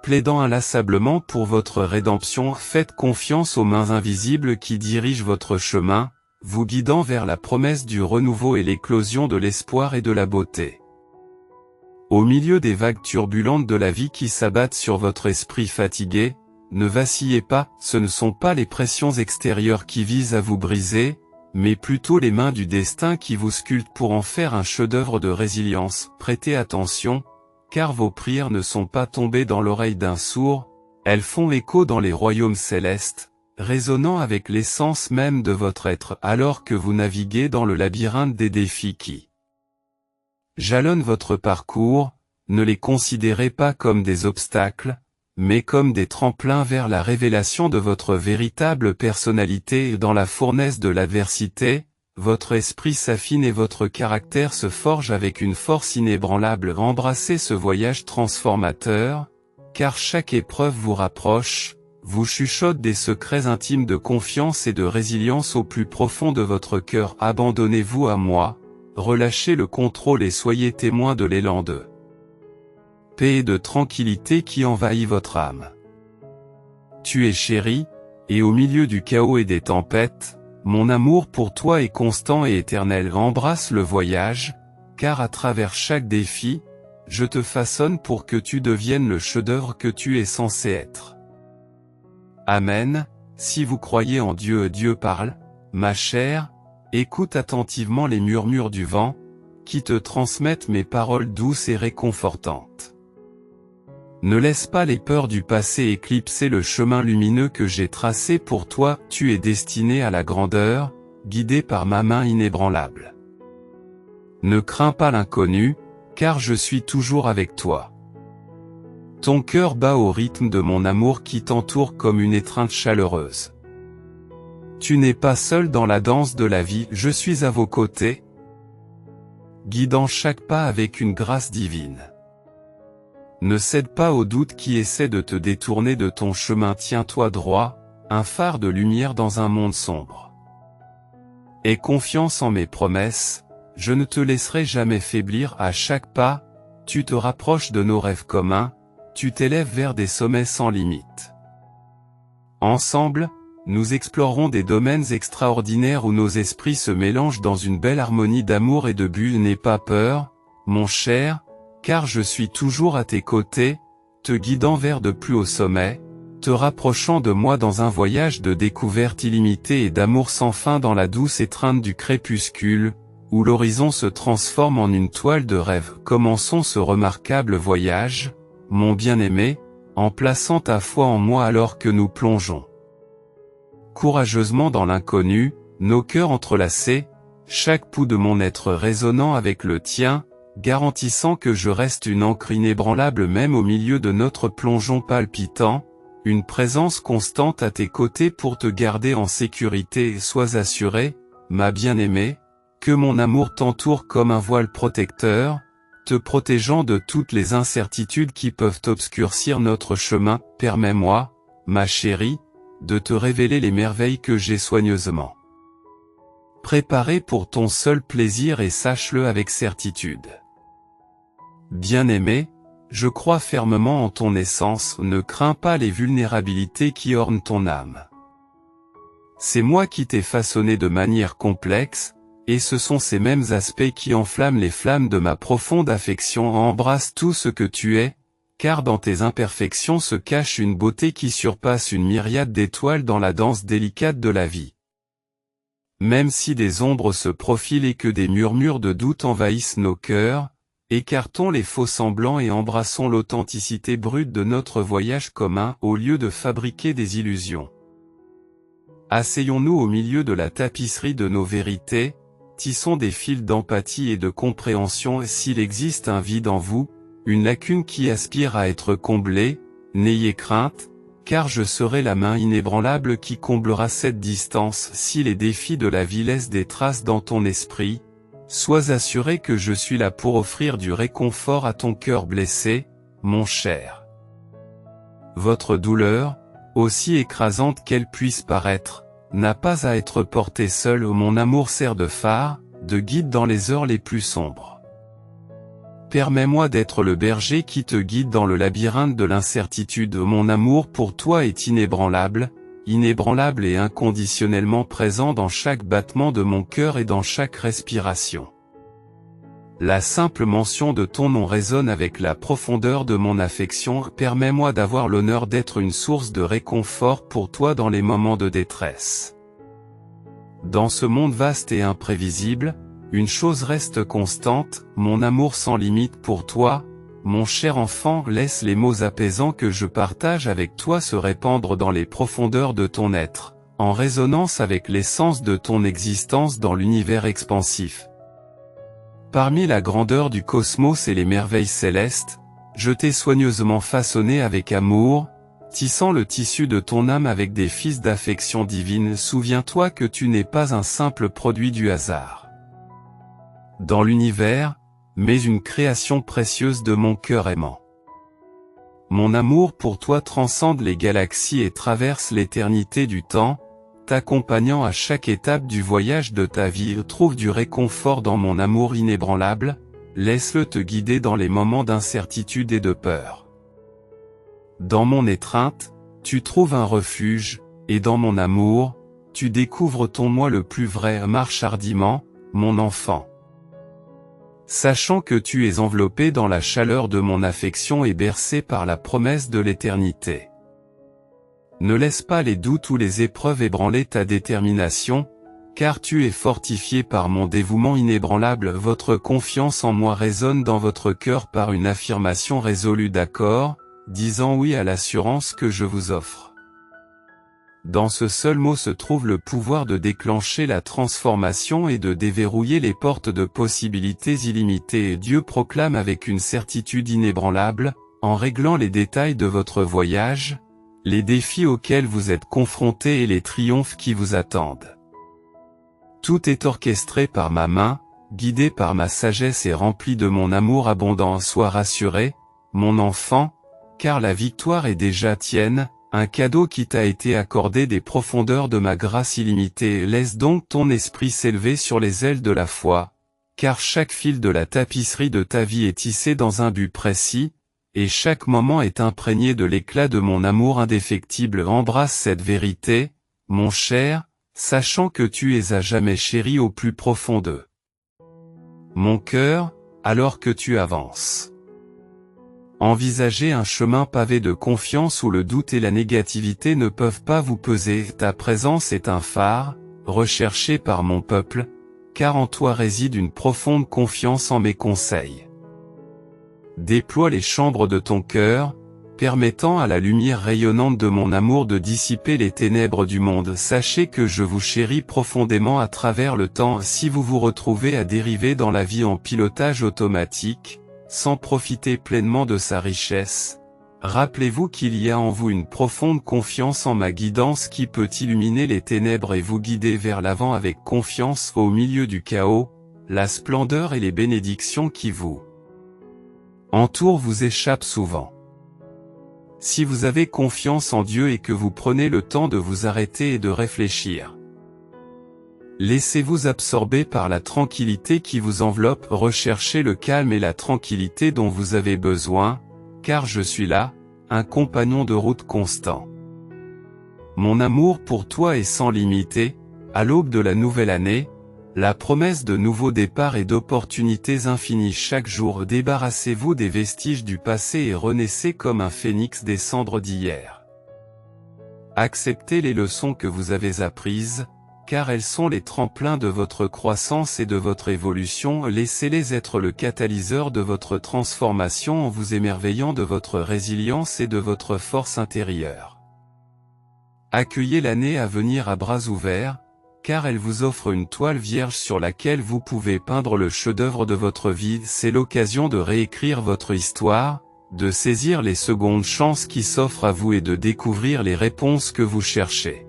Plaidant inlassablement pour votre rédemption, faites confiance aux mains invisibles qui dirigent votre chemin, vous guidant vers la promesse du renouveau et l'éclosion de l'espoir et de la beauté. Au milieu des vagues turbulentes de la vie qui s'abattent sur votre esprit fatigué, ne vacillez pas, ce ne sont pas les pressions extérieures qui visent à vous briser, mais plutôt les mains du destin qui vous sculptent pour en faire un chef-d'œuvre de résilience. Prêtez attention, car vos prières ne sont pas tombées dans l'oreille d'un sourd, elles font écho dans les royaumes célestes, résonnant avec l'essence même de votre être alors que vous naviguez dans le labyrinthe des défis qui jalonnent votre parcours. Ne les considérez pas comme des obstacles, mais comme des tremplins vers la révélation de votre véritable personnalité. Et dans la fournaise de l'adversité, votre esprit s'affine et votre caractère se forge avec une force inébranlable. Embrassez ce voyage transformateur, car chaque épreuve vous rapproche, vous chuchote des secrets intimes de confiance et de résilience au plus profond de votre cœur. Abandonnez-vous à moi, relâchez le contrôle et soyez témoin de l'élan de paix et de tranquillité qui envahit votre âme. Tu es chéri, et au milieu du chaos et des tempêtes, mon amour pour toi est constant et éternel. Embrasse le voyage, car à travers chaque défi, je te façonne pour que tu deviennes le chef-d'œuvre que tu es censé être. Amen. Si vous croyez en Dieu, Dieu parle, ma chère, écoute attentivement les murmures du vent, qui te transmettent mes paroles douces et réconfortantes. Ne laisse pas les peurs du passé éclipser le chemin lumineux que j'ai tracé pour toi. Tu es destiné à la grandeur, guidé par ma main inébranlable. Ne crains pas l'inconnu, car je suis toujours avec toi. Ton cœur bat au rythme de mon amour qui t'entoure comme une étreinte chaleureuse. Tu n'es pas seul dans la danse de la vie, je suis à vos côtés, guidant chaque pas avec une grâce divine. Ne cède pas aux doutes qui essaient de te détourner de ton chemin. Tiens-toi droit, un phare de lumière dans un monde sombre. Aie confiance en mes promesses, je ne te laisserai jamais faiblir. À chaque pas, tu te rapproches de nos rêves communs, tu t'élèves vers des sommets sans limite. Ensemble, nous explorerons des domaines extraordinaires où nos esprits se mélangent dans une belle harmonie d'amour et de but. N'aie pas peur, mon cher, car je suis toujours à tes côtés, te guidant vers de plus hauts sommets, te rapprochant de moi dans un voyage de découverte illimitée et d'amour sans fin dans la douce étreinte du crépuscule, où l'horizon se transforme en une toile de rêve. Commençons ce remarquable voyage, mon bien-aimé, en plaçant ta foi en moi alors que nous plongeons courageusement dans l'inconnu, nos cœurs entrelacés, chaque pouls de mon être résonnant avec le tien, garantissant que je reste une ancre inébranlable même au milieu de notre plongeon palpitant, une présence constante à tes côtés pour te garder en sécurité. Sois assurée, ma bien-aimée, que mon amour t'entoure comme un voile protecteur, te protégeant de toutes les incertitudes qui peuvent obscurcir notre chemin. Permets-moi, ma chérie, de te révéler les merveilles que j'ai soigneusement préparées pour ton seul plaisir, et sache-le avec certitude. Bien-aimé, je crois fermement en ton essence. Ne crains pas les vulnérabilités qui ornent ton âme. C'est moi qui t'ai façonné de manière complexe, et ce sont ces mêmes aspects qui enflamment les flammes de ma profonde affection. Embrasse tout ce que tu es, car dans tes imperfections se cache une beauté qui surpasse une myriade d'étoiles dans la danse délicate de la vie. Même si des ombres se profilent et que des murmures de doute envahissent nos cœurs, écartons les faux-semblants et embrassons l'authenticité brute de notre voyage commun au lieu de fabriquer des illusions. Asseyons-nous au milieu de la tapisserie de nos vérités, tissons des fils d'empathie et de compréhension. S'il existe un vide en vous, une lacune qui aspire à être comblée, n'ayez crainte, car je serai la main inébranlable qui comblera cette distance. Si les défis de la vie laissent des traces dans ton esprit, sois assuré que je suis là pour offrir du réconfort à ton cœur blessé, mon cher. Votre douleur, aussi écrasante qu'elle puisse paraître, n'a pas à être portée seule. Mon amour sert de phare, de guide dans les heures les plus sombres. Permets-moi d'être le berger qui te guide dans le labyrinthe de l'incertitude. Mon amour pour toi est inébranlable et inconditionnellement présent dans chaque battement de mon cœur et dans chaque respiration. La simple mention de ton nom résonne avec la profondeur de mon affection. Permets-moi d'avoir l'honneur d'être une source de réconfort pour toi dans les moments de détresse. Dans ce monde vaste et imprévisible, une chose reste constante, mon amour sans limite pour toi. Mon cher enfant, laisse les mots apaisants que je partage avec toi se répandre dans les profondeurs de ton être, en résonance avec l'essence de ton existence dans l'univers expansif. Parmi la grandeur du cosmos et les merveilles célestes, je t'ai soigneusement façonné avec amour, tissant le tissu de ton âme avec des fils d'affection divine. Souviens-toi que tu n'es pas un simple produit du hasard dans l'univers, mais une création précieuse de mon cœur aimant. Mon amour pour toi transcende les galaxies et traverse l'éternité du temps, t'accompagnant à chaque étape du voyage de ta vie. Trouve du réconfort dans mon amour inébranlable, laisse-le te guider dans les moments d'incertitude et de peur. Dans mon étreinte, tu trouves un refuge, et dans mon amour, tu découvres ton moi le plus vrai. Marche hardiment, mon enfant. Sachant que tu es enveloppé dans la chaleur de mon affection et bercé par la promesse de l'éternité. Ne laisse pas les doutes ou les épreuves ébranler ta détermination, car tu es fortifié par mon dévouement inébranlable. Votre confiance en moi résonne dans votre cœur par une affirmation résolue d'accord, disant oui à l'assurance que je vous offre. Dans ce seul mot se trouve le pouvoir de déclencher la transformation et de déverrouiller les portes de possibilités illimitées. Et Dieu proclame avec une certitude inébranlable, en réglant les détails de votre voyage, les défis auxquels vous êtes confrontés et les triomphes qui vous attendent. Tout est orchestré par ma main, guidé par ma sagesse et rempli de mon amour abondant. Sois rassuré, mon enfant, car la victoire est déjà tienne, un cadeau qui t'a été accordé des profondeurs de ma grâce illimitée. Laisse donc ton esprit s'élever sur les ailes de la foi, car chaque fil de la tapisserie de ta vie est tissé dans un but précis, et chaque moment est imprégné de l'éclat de mon amour indéfectible. Embrasse cette vérité, mon cher, sachant que tu es à jamais chéri au plus profond de mon cœur, alors que tu avances. Envisagez un chemin pavé de confiance où le doute et la négativité ne peuvent pas vous peser. Ta présence est un phare, recherché par mon peuple, car en toi réside une profonde confiance en mes conseils. Déploie les chambres de ton cœur, permettant à la lumière rayonnante de mon amour de dissiper les ténèbres du monde. Sachez que je vous chéris profondément à travers le temps. Si vous vous retrouvez à dériver dans la vie en pilotage automatique, sans profiter pleinement de sa richesse, rappelez-vous qu'il y a en vous une profonde confiance en ma guidance qui peut illuminer les ténèbres et vous guider vers l'avant avec confiance. Au milieu du chaos, la splendeur et les bénédictions qui vous entourent vous échappent souvent. Si vous avez confiance en Dieu et que vous prenez le temps de vous arrêter et de réfléchir, laissez-vous absorber par la tranquillité qui vous enveloppe. Recherchez le calme et la tranquillité dont vous avez besoin, car je suis là, un compagnon de route constant. Mon amour pour toi est sans limite. À l'aube de la nouvelle année, la promesse de nouveaux départs et d'opportunités infinies chaque jour. Débarrassez-vous des vestiges du passé et renaissez comme un phénix des cendres d'hier. Acceptez les leçons que vous avez apprises, car elles sont les tremplins de votre croissance et de votre évolution. Laissez-les être le catalyseur de votre transformation en vous émerveillant de votre résilience et de votre force intérieure. Accueillez l'année à venir à bras ouverts, car elle vous offre une toile vierge sur laquelle vous pouvez peindre le chef-d'œuvre de votre vie. C'est l'occasion de réécrire votre histoire, de saisir les secondes chances qui s'offrent à vous et de découvrir les réponses que vous cherchez.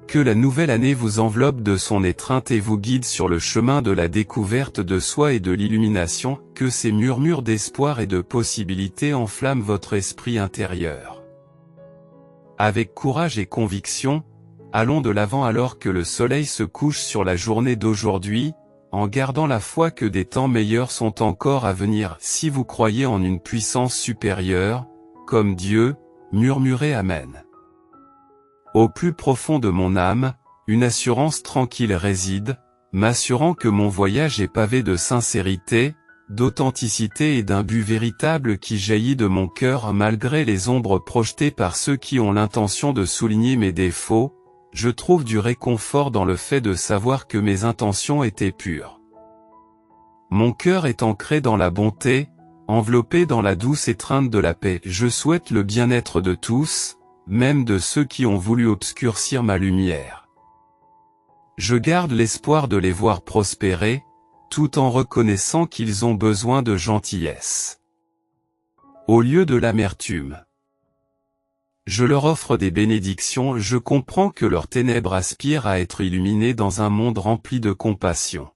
Que la nouvelle année vous enveloppe de son étreinte et vous guide sur le chemin de la découverte de soi et de l'illumination. Que ces murmures d'espoir et de possibilités enflamment votre esprit intérieur. Avec courage et conviction, allons de l'avant alors que le soleil se couche sur la journée d'aujourd'hui, en gardant la foi que des temps meilleurs sont encore à venir. Si vous croyez en une puissance supérieure, comme Dieu, murmurez Amen. Au plus profond de mon âme, une assurance tranquille réside, m'assurant que mon voyage est pavé de sincérité, d'authenticité et d'un but véritable qui jaillit de mon cœur malgré les ombres projetées par ceux qui ont l'intention de souligner mes défauts. Je trouve du réconfort dans le fait de savoir que mes intentions étaient pures. Mon cœur est ancré dans la bonté, enveloppé dans la douce étreinte de la paix. Je souhaite le bien-être de tous, même de ceux qui ont voulu obscurcir ma lumière. Je garde l'espoir de les voir prospérer, tout en reconnaissant qu'ils ont besoin de gentillesse. Au lieu de l'amertume, je leur offre des bénédictions. Je comprends que leurs ténèbres aspirent à être illuminées dans un monde rempli de compassion.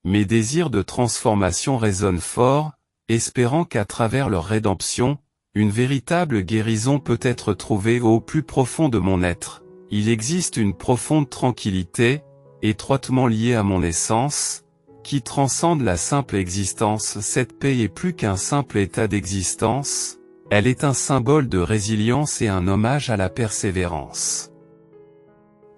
Mes désirs de transformation résonnent fort, espérant qu'à travers leur rédemption, une véritable guérison peut être trouvée au plus profond de mon être. Il existe une profonde tranquillité, étroitement liée à mon essence, qui transcende la simple existence. Cette paix est plus qu'un simple état d'existence, elle est un symbole de résilience et un hommage à la persévérance.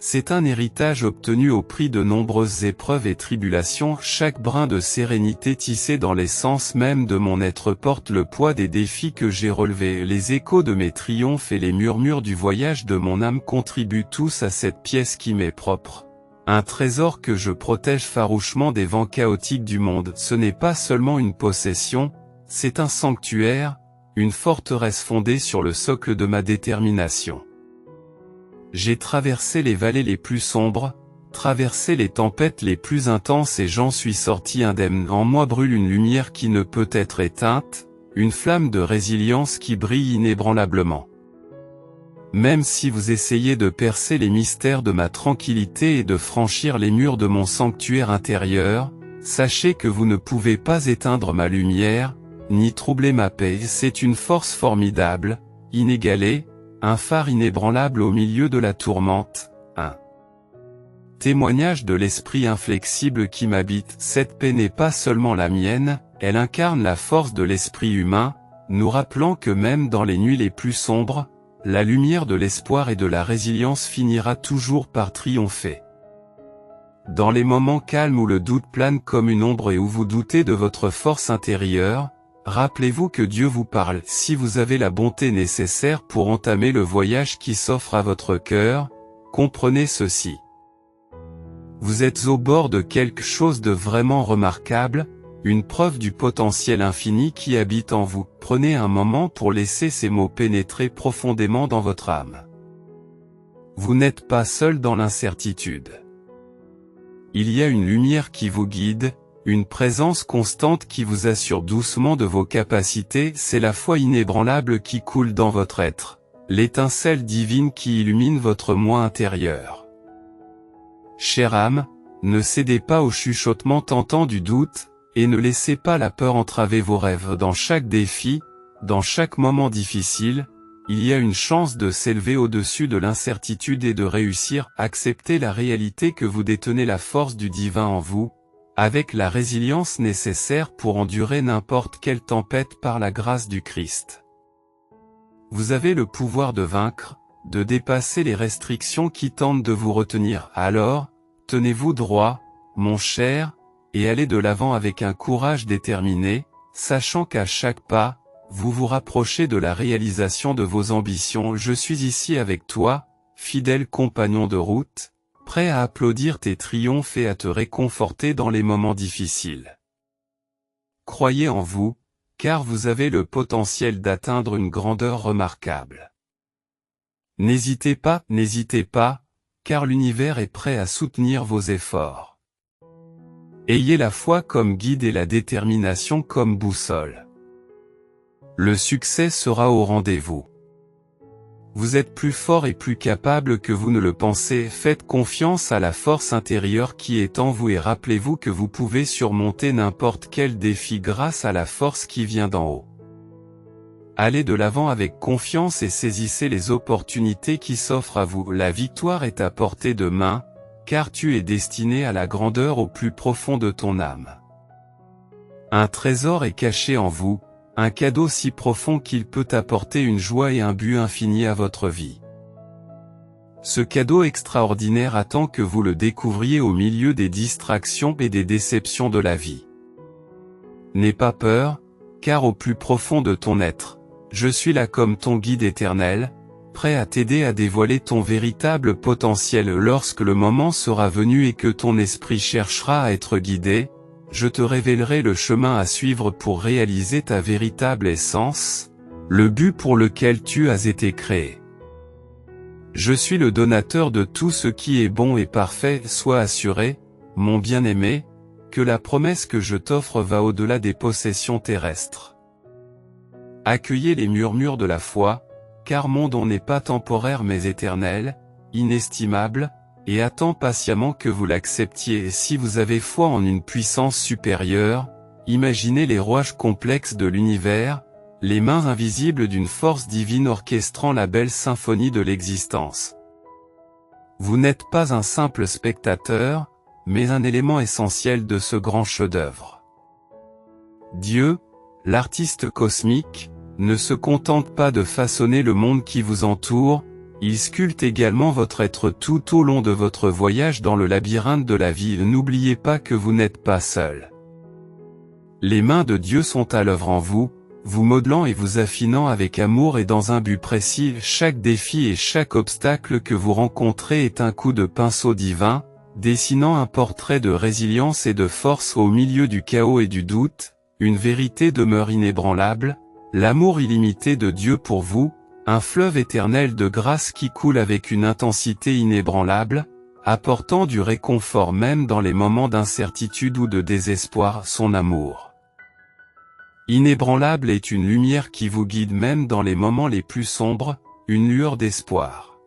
C'est un héritage obtenu au prix de nombreuses épreuves et tribulations. Chaque brin de sérénité tissé dans l'essence même de mon être porte le poids des défis que j'ai relevés. Les échos de mes triomphes et les murmures du voyage de mon âme contribuent tous à cette pièce qui m'est propre. Un trésor que je protège farouchement des vents chaotiques du monde. Ce n'est pas seulement une possession, c'est un sanctuaire, une forteresse fondée sur le socle de ma détermination. J'ai traversé les vallées les plus sombres, traversé les tempêtes les plus intenses et j'en suis sorti indemne. En moi brûle une lumière qui ne peut être éteinte, une flamme de résilience qui brille inébranlablement. Même si vous essayez de percer les mystères de ma tranquillité et de franchir les murs de mon sanctuaire intérieur, sachez que vous ne pouvez pas éteindre ma lumière, ni troubler ma paix. C'est une force formidable, inégalée, un phare inébranlable au milieu de la tourmente, un témoignage de l'esprit inflexible qui m'habite. Cette paix n'est pas seulement la mienne, elle incarne la force de l'esprit humain, nous rappelant que même dans les nuits les plus sombres, la lumière de l'espoir et de la résilience finira toujours par triompher. Dans les moments calmes où le doute plane comme une ombre et où vous doutez de votre force intérieure, rappelez-vous que Dieu vous parle. Si vous avez la bonté nécessaire pour entamer le voyage qui s'offre à votre cœur, comprenez ceci. Vous êtes au bord de quelque chose de vraiment remarquable, une preuve du potentiel infini qui habite en vous. Prenez un moment pour laisser ces mots pénétrer profondément dans votre âme. Vous n'êtes pas seul dans l'incertitude. Il y a une lumière qui vous guide, une présence constante qui vous assure doucement de vos capacités. C'est la foi inébranlable qui coule dans votre être, l'étincelle divine qui illumine votre moi intérieur. Chère âme, ne cédez pas au chuchotement tentant du doute, et ne laissez pas la peur entraver vos rêves. Dans chaque défi, dans chaque moment difficile, il y a une chance de s'élever au-dessus de l'incertitude et de réussir. Acceptez la réalité que vous détenez la force du divin en vous, avec la résilience nécessaire pour endurer n'importe quelle tempête par la grâce du Christ. Vous avez le pouvoir de vaincre, de dépasser les restrictions qui tentent de vous retenir. Alors, tenez-vous droit, mon cher, et allez de l'avant avec un courage déterminé, sachant qu'à chaque pas, vous vous rapprochez de la réalisation de vos ambitions. Je suis ici avec toi, fidèle compagnon de route, prêt à applaudir tes triomphes et à te réconforter dans les moments difficiles. Croyez en vous, car vous avez le potentiel d'atteindre une grandeur remarquable. N'hésitez pas, car l'univers est prêt à soutenir vos efforts. Ayez la foi comme guide et la détermination comme boussole. Le succès sera au rendez-vous. Vous êtes plus fort et plus capable que vous ne le pensez. Faites confiance à la force intérieure qui est en vous et rappelez-vous que vous pouvez surmonter n'importe quel défi grâce à la force qui vient d'en haut. Allez de l'avant avec confiance et saisissez les opportunités qui s'offrent à vous. La victoire est à portée de main, car tu es destiné à la grandeur au plus profond de ton âme. Un trésor est caché en vous, un cadeau si profond qu'il peut apporter une joie et un but infini à votre vie. Ce cadeau extraordinaire attend que vous le découvriez au milieu des distractions et des déceptions de la vie. N'aie pas peur, car au plus profond de ton être, je suis là comme ton guide éternel, prêt à t'aider à dévoiler ton véritable potentiel lorsque le moment sera venu et que ton esprit cherchera à être guidé. Je te révélerai le chemin à suivre pour réaliser ta véritable essence, le but pour lequel tu as été créé. Je suis le donateur de tout ce qui est bon et parfait. Sois assuré, mon bien-aimé, que la promesse que je t'offre va au-delà des possessions terrestres. Accueillez les murmures de la foi, car mon don n'est pas temporaire mais éternel, inestimable, et attend patiemment que vous l'acceptiez. Et si vous avez foi en une puissance supérieure, imaginez les rouages complexes de l'univers, les mains invisibles d'une force divine orchestrant la belle symphonie de l'existence. Vous n'êtes pas un simple spectateur, mais un élément essentiel de ce grand chef-d'œuvre. Dieu, l'artiste cosmique, ne se contente pas de façonner le monde qui vous entoure, il sculpte également votre être tout au long de votre voyage dans le labyrinthe de la vie. N'oubliez pas que vous n'êtes pas seul. Les mains de Dieu sont à l'œuvre en vous, vous modelant et vous affinant avec amour et dans un but précis. Chaque défi et chaque obstacle que vous rencontrez est un coup de pinceau divin, dessinant un portrait de résilience et de force au milieu du chaos et du doute. Une vérité demeure inébranlable, l'amour illimité de Dieu pour vous, un fleuve éternel de grâce qui coule avec une intensité inébranlable, apportant du réconfort même dans les moments d'incertitude ou de désespoir. Son amour inébranlable est une lumière qui vous guide même dans les moments les plus sombres, une lueur d'espoir.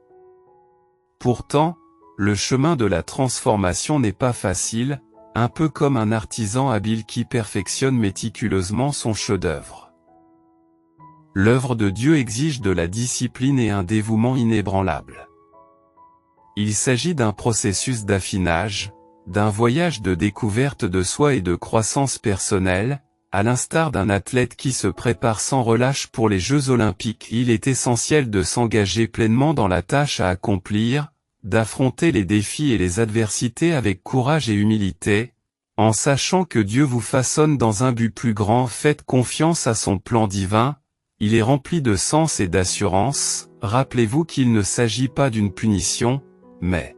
Pourtant, le chemin de la transformation n'est pas facile, un peu comme un artisan habile qui perfectionne méticuleusement son chef-d'œuvre. L'œuvre de Dieu exige de la discipline et un dévouement inébranlable. Il s'agit d'un processus d'affinage, d'un voyage de découverte de soi et de croissance personnelle, à l'instar d'un athlète qui se prépare sans relâche pour les Jeux Olympiques. Il est essentiel de s'engager pleinement dans la tâche à accomplir, d'affronter les défis et les adversités avec courage et humilité, en sachant que Dieu vous façonne dans un but plus grand. Faites confiance à son plan divin, il est rempli de sens et d'assurance. Rappelez-vous qu'il ne s'agit pas d'une punition, mais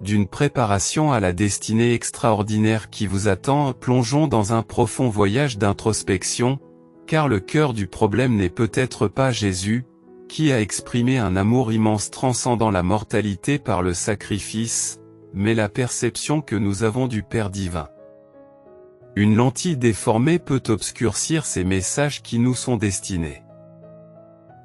d'une préparation à la destinée extraordinaire qui vous attend. Plongeons dans un profond voyage d'introspection, car le cœur du problème n'est peut-être pas Jésus, qui a exprimé un amour immense transcendant la mortalité par le sacrifice, mais la perception que nous avons du Père divin. Une lentille déformée peut obscurcir ces messages qui nous sont destinés.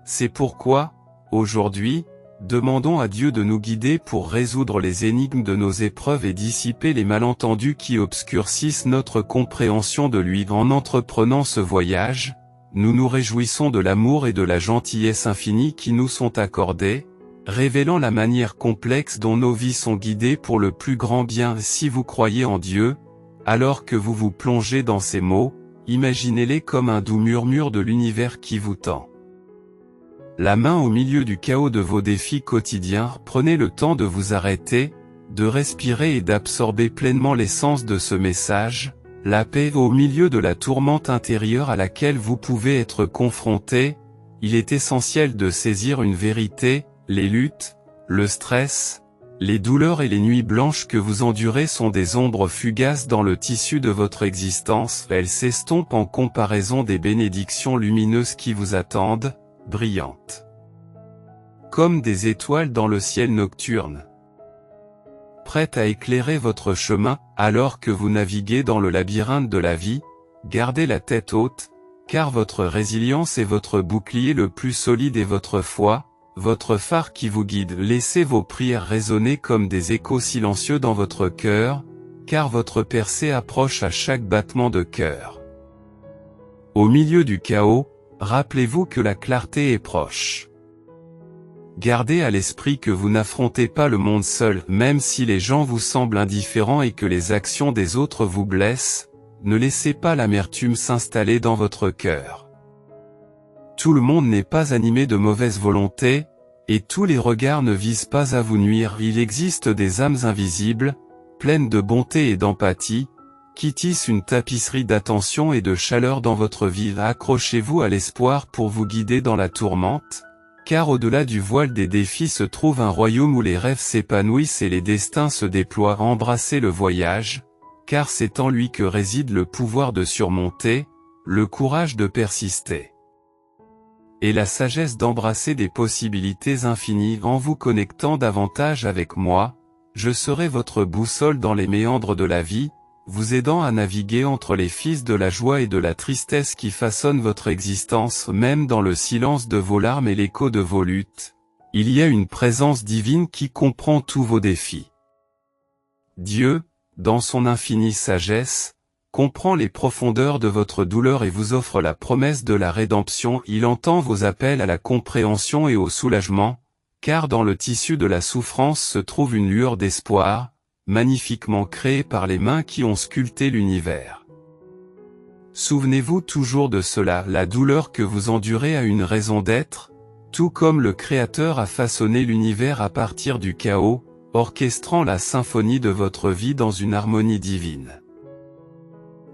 C'est pourquoi, aujourd'hui, demandons à Dieu de nous guider pour résoudre les énigmes de nos épreuves et dissiper les malentendus qui obscurcissent notre compréhension de lui. En entreprenant ce voyage, nous nous réjouissons de l'amour et de la gentillesse infinie qui nous sont accordés, révélant la manière complexe dont nos vies sont guidées pour le plus grand bien. Si vous croyez en Dieu, alors que vous vous plongez dans ces mots, imaginez-les comme un doux murmure de l'univers qui vous tend la main au milieu du chaos de vos défis quotidiens. Prenez le temps de vous arrêter, de respirer et d'absorber pleinement l'essence de ce message, la paix au milieu de la tourmente intérieure à laquelle vous pouvez être confronté. Il est essentiel de saisir une vérité, les luttes, le stress, les douleurs et les nuits blanches que vous endurez sont des ombres fugaces dans le tissu de votre existence. Elles s'estompent en comparaison des bénédictions lumineuses qui vous attendent, brillantes comme des étoiles dans le ciel nocturne, prêtes à éclairer votre chemin. Alors que vous naviguez dans le labyrinthe de la vie, gardez la tête haute, car votre résilience est votre bouclier le plus solide et votre foi, votre phare qui vous guide. Laissez vos prières résonner comme des échos silencieux dans votre cœur, car votre percée approche à chaque battement de cœur. Au milieu du chaos, rappelez-vous que la clarté est proche. Gardez à l'esprit que vous n'affrontez pas le monde seul, même si les gens vous semblent indifférents et que les actions des autres vous blessent, ne laissez pas l'amertume s'installer dans votre cœur. Tout le monde n'est pas animé de mauvaise volonté, Et tous les regards ne visent pas à vous nuire, il existe des âmes invisibles, pleines de bonté et d'empathie, qui tissent une tapisserie d'attention et de chaleur dans votre vie. Accrochez-vous à l'espoir pour vous guider dans la tourmente, car au-delà du voile des défis se trouve un royaume où les rêves s'épanouissent et les destins se déploient. Embrassez le voyage, car c'est en lui que réside le pouvoir de surmonter, le courage de persister, et la sagesse d'embrasser des possibilités infinies. En vous connectant davantage avec moi, je serai votre boussole dans les méandres de la vie, vous aidant à naviguer entre les fils de la joie et de la tristesse qui façonnent votre existence. Même dans le silence de vos larmes et l'écho de vos luttes, il y a une présence divine qui comprend tous vos défis. Dieu, dans son infinie sagesse, comprend les profondeurs de votre douleur et vous offre la promesse de la rédemption. Il entend vos appels à la compréhension et au soulagement, car dans le tissu de la souffrance se trouve une lueur d'espoir, magnifiquement créée par les mains qui ont sculpté l'univers. Souvenez-vous toujours de cela, la douleur que vous endurez a une raison d'être, tout comme le Créateur a façonné l'univers à partir du chaos, orchestrant la symphonie de votre vie dans une harmonie divine.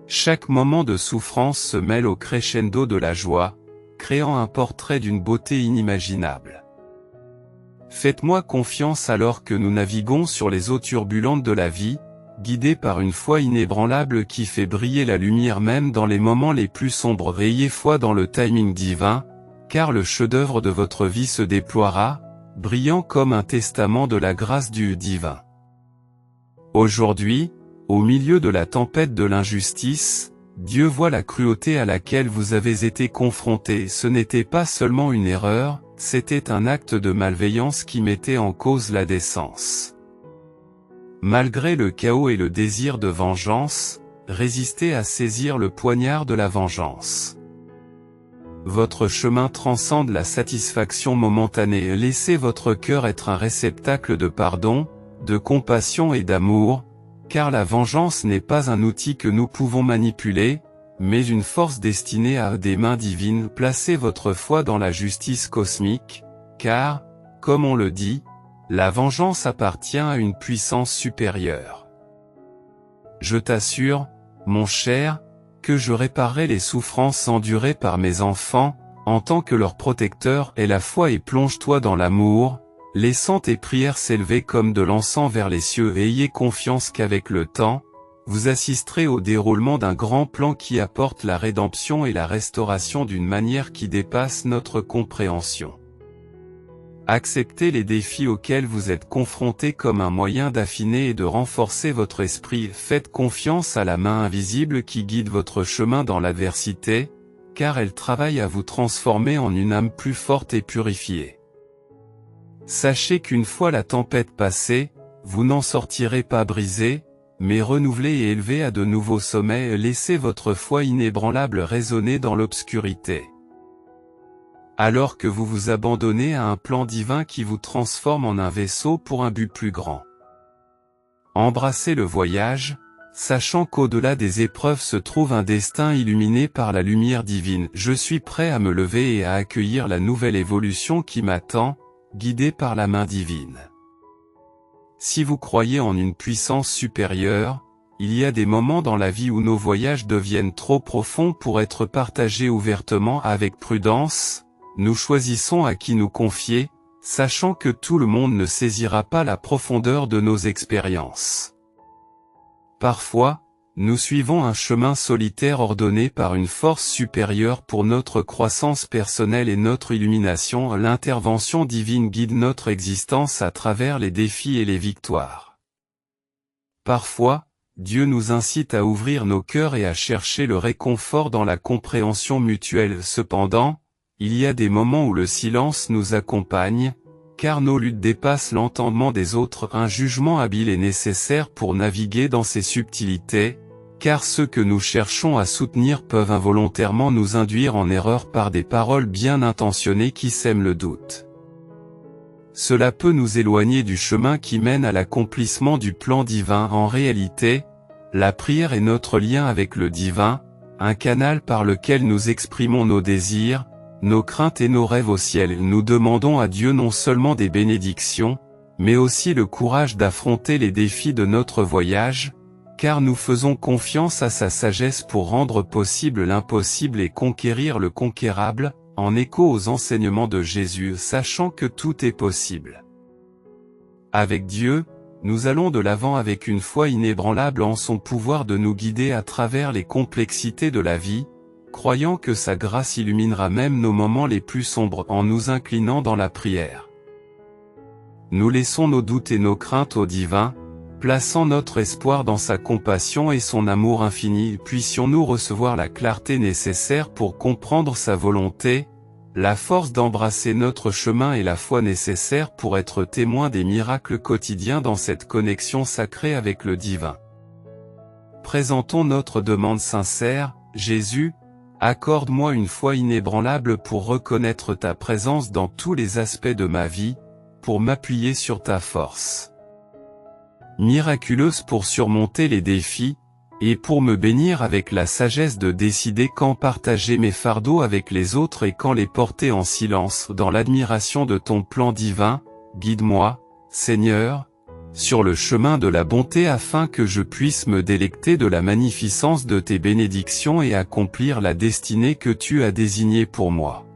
Chaque moment de souffrance se mêle au crescendo de la joie, créant un portrait d'une beauté inimaginable. Faites-moi confiance alors que nous naviguons sur les eaux turbulentes de la vie, guidés par une foi inébranlable qui fait briller la lumière même dans les moments les plus sombres. Ayez foi dans le timing divin, car le chef-d'œuvre de votre vie se déploiera, brillant comme un testament de la grâce du divin. Aujourd'hui, au milieu de la tempête de l'injustice, Dieu voit la cruauté à laquelle vous avez été confrontés. Ce n'était pas seulement une erreur, c'était un acte de malveillance qui mettait en cause la décence. Malgré le chaos et le désir de vengeance, résistez à saisir le poignard de la vengeance. Votre chemin transcende la satisfaction momentanée. Laissez votre cœur être un réceptacle de pardon, de compassion et d'amour, car la vengeance n'est pas un outil que nous pouvons manipuler, mais une force destinée à des mains divines. Placez votre foi dans la justice cosmique, car, comme on le dit, la vengeance appartient à une puissance supérieure. Je t'assure, mon cher, que je réparerai les souffrances endurées par mes enfants, en tant que leur protecteur. Aie la foi et plonge-toi dans l'amour, laissant tes prières s'élever comme de l'encens vers les cieux. Et ayez confiance qu'avec le temps, vous assisterez au déroulement d'un grand plan qui apporte la rédemption et la restauration d'une manière qui dépasse notre compréhension. Acceptez les défis auxquels vous êtes confrontés comme un moyen d'affiner et de renforcer votre esprit. Faites confiance à la main invisible qui guide votre chemin dans l'adversité, car elle travaille à vous transformer en une âme plus forte et purifiée. Sachez qu'une fois la tempête passée, vous n'en sortirez pas brisé, mais renouvelé et élevé à de nouveaux sommets. Laissez votre foi inébranlable résonner dans l'obscurité, alors que vous vous abandonnez à un plan divin qui vous transforme en un vaisseau pour un but plus grand. Embrassez le voyage, sachant qu'au-delà des épreuves se trouve un destin illuminé par la lumière divine. Je suis prêt à me lever et à accueillir la nouvelle évolution qui m'attend, guidé par la main divine. Si vous croyez en une puissance supérieure, il y a des moments dans la vie où nos voyages deviennent trop profonds pour être partagés ouvertement. Avec prudence, nous choisissons à qui nous confier, sachant que tout le monde ne saisira pas la profondeur de nos expériences. Parfois, nous suivons un chemin solitaire ordonné par une force supérieure pour notre croissance personnelle et notre illumination. L'intervention divine guide notre existence à travers les défis et les victoires. Parfois, Dieu nous incite à ouvrir nos cœurs et à chercher le réconfort dans la compréhension mutuelle. Cependant, il y a des moments où le silence nous accompagne, car nos luttes dépassent l'entendement des autres. Un jugement habile est nécessaire pour naviguer dans ces subtilités, car ceux que nous cherchons à soutenir peuvent involontairement nous induire en erreur par des paroles bien intentionnées qui sèment le doute. Cela peut nous éloigner du chemin qui mène à l'accomplissement du plan divin. En réalité, la prière est notre lien avec le divin, un canal par lequel nous exprimons nos désirs, nos craintes et nos rêves au ciel. Nous demandons à Dieu non seulement des bénédictions, mais aussi le courage d'affronter les défis de notre voyage, car nous faisons confiance à sa sagesse pour rendre possible l'impossible et conquérir le conquérable, en écho aux enseignements de Jésus, sachant que tout est possible. Avec Dieu, nous allons de l'avant avec une foi inébranlable en son pouvoir de nous guider à travers les complexités de la vie, croyant que sa grâce illuminera même nos moments les plus sombres en nous inclinant dans la prière. Nous laissons nos doutes et nos craintes au divin, plaçant notre espoir dans sa compassion et son amour infini. Puissions-nous recevoir la clarté nécessaire pour comprendre sa volonté, la force d'embrasser notre chemin et la foi nécessaire pour être témoins des miracles quotidiens dans cette connexion sacrée avec le divin. Présentons notre demande sincère: Jésus, accorde-moi une foi inébranlable pour reconnaître ta présence dans tous les aspects de ma vie, pour m'appuyer sur ta force miraculeuse pour surmonter les défis, et pour me bénir avec la sagesse de décider quand partager mes fardeaux avec les autres et quand les porter en silence dans l'admiration de ton plan divin. Guide-moi, Seigneur, sur le chemin de la bonté afin que je puisse me délecter de la magnificence de tes bénédictions et accomplir la destinée que tu as désignée pour moi.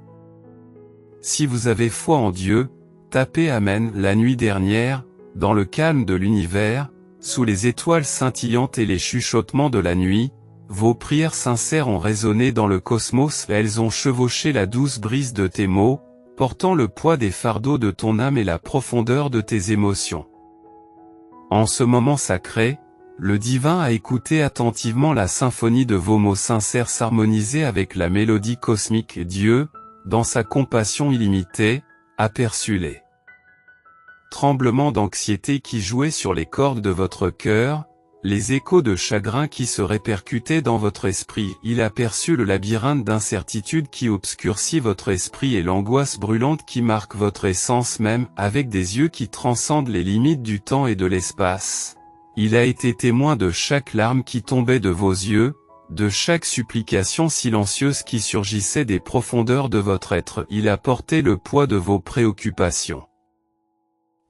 Si vous avez foi en Dieu, tapez Amen. La nuit dernière, dans le calme de l'univers, sous les étoiles scintillantes et les chuchotements de la nuit, vos prières sincères ont résonné dans le cosmos. Elles ont chevauché la douce brise de tes mots, portant le poids des fardeaux de ton âme et la profondeur de tes émotions. En ce moment sacré, le divin a écouté attentivement la symphonie de vos mots sincères s'harmoniser avec la mélodie cosmique. Dieu, dans sa compassion illimitée, aperçut les tremblements d'anxiété qui jouaient sur les cordes de votre cœur, les échos de chagrin qui se répercutaient dans votre esprit. Il aperçut le labyrinthe d'incertitude qui obscurcit votre esprit et l'angoisse brûlante qui marque votre essence même. Avec des yeux qui transcendent les limites du temps et de l'espace, il a été témoin de chaque larme qui tombait de vos yeux, de chaque supplication silencieuse qui surgissait des profondeurs de votre être. Il a porté le poids de vos préoccupations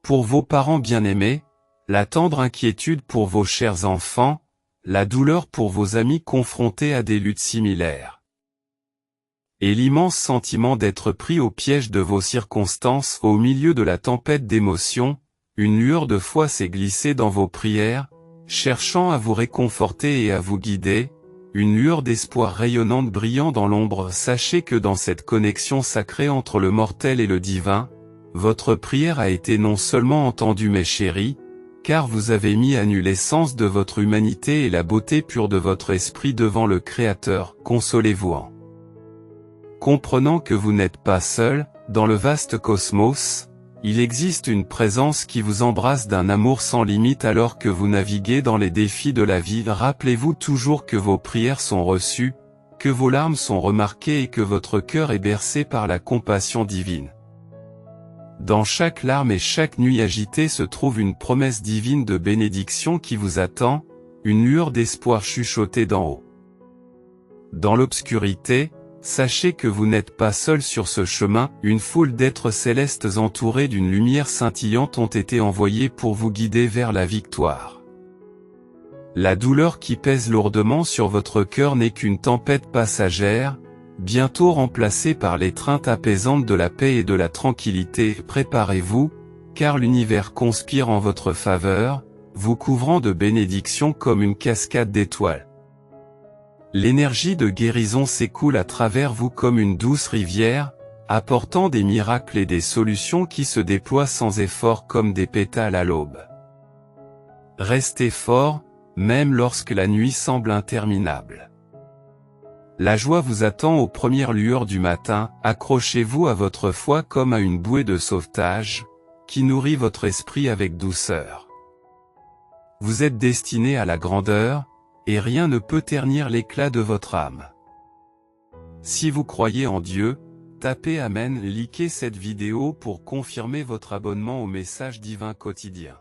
pour vos parents bien-aimés, la tendre inquiétude pour vos chers enfants, la douleur pour vos amis confrontés à des luttes similaires, et l'immense sentiment d'être pris au piège de vos circonstances. Au milieu de la tempête d'émotions, une lueur de foi s'est glissée dans vos prières, cherchant à vous réconforter et à vous guider, une lueur d'espoir rayonnante brillant dans l'ombre. Sachez que dans cette connexion sacrée entre le mortel et le divin, votre prière a été non seulement entendue mes chéris, car vous avez mis à nu l'essence de votre humanité et la beauté pure de votre esprit devant le Créateur. Consolez-vous en comprenant que vous n'êtes pas seul. Dans le vaste cosmos, il existe une présence qui vous embrasse d'un amour sans limite alors que vous naviguez dans les défis de la vie. Rappelez-vous toujours que vos prières sont reçues, que vos larmes sont remarquées et que votre cœur est bercé par la compassion divine. Dans chaque larme et chaque nuit agitée se trouve une promesse divine de bénédiction qui vous attend, une lueur d'espoir chuchotée d'en haut. Dans l'obscurité, sachez que vous n'êtes pas seul sur ce chemin. Une foule d'êtres célestes entourés d'une lumière scintillante ont été envoyés pour vous guider vers la victoire. La douleur qui pèse lourdement sur votre cœur n'est qu'une tempête passagère, bientôt remplacée par l'étreinte apaisante de la paix et de la tranquillité. Préparez-vous, car l'univers conspire en votre faveur, vous couvrant de bénédictions comme une cascade d'étoiles. L'énergie de guérison s'écoule à travers vous comme une douce rivière, apportant des miracles et des solutions qui se déploient sans effort comme des pétales à l'aube. Restez fort, même lorsque la nuit semble interminable. La joie vous attend aux premières lueurs du matin. Accrochez-vous à votre foi comme à une bouée de sauvetage, qui nourrit votre esprit avec douceur. Vous êtes destiné à la grandeur, et rien ne peut ternir l'éclat de votre âme. Si vous croyez en Dieu, tapez Amen. Likez cette vidéo pour confirmer votre abonnement au message divin quotidien.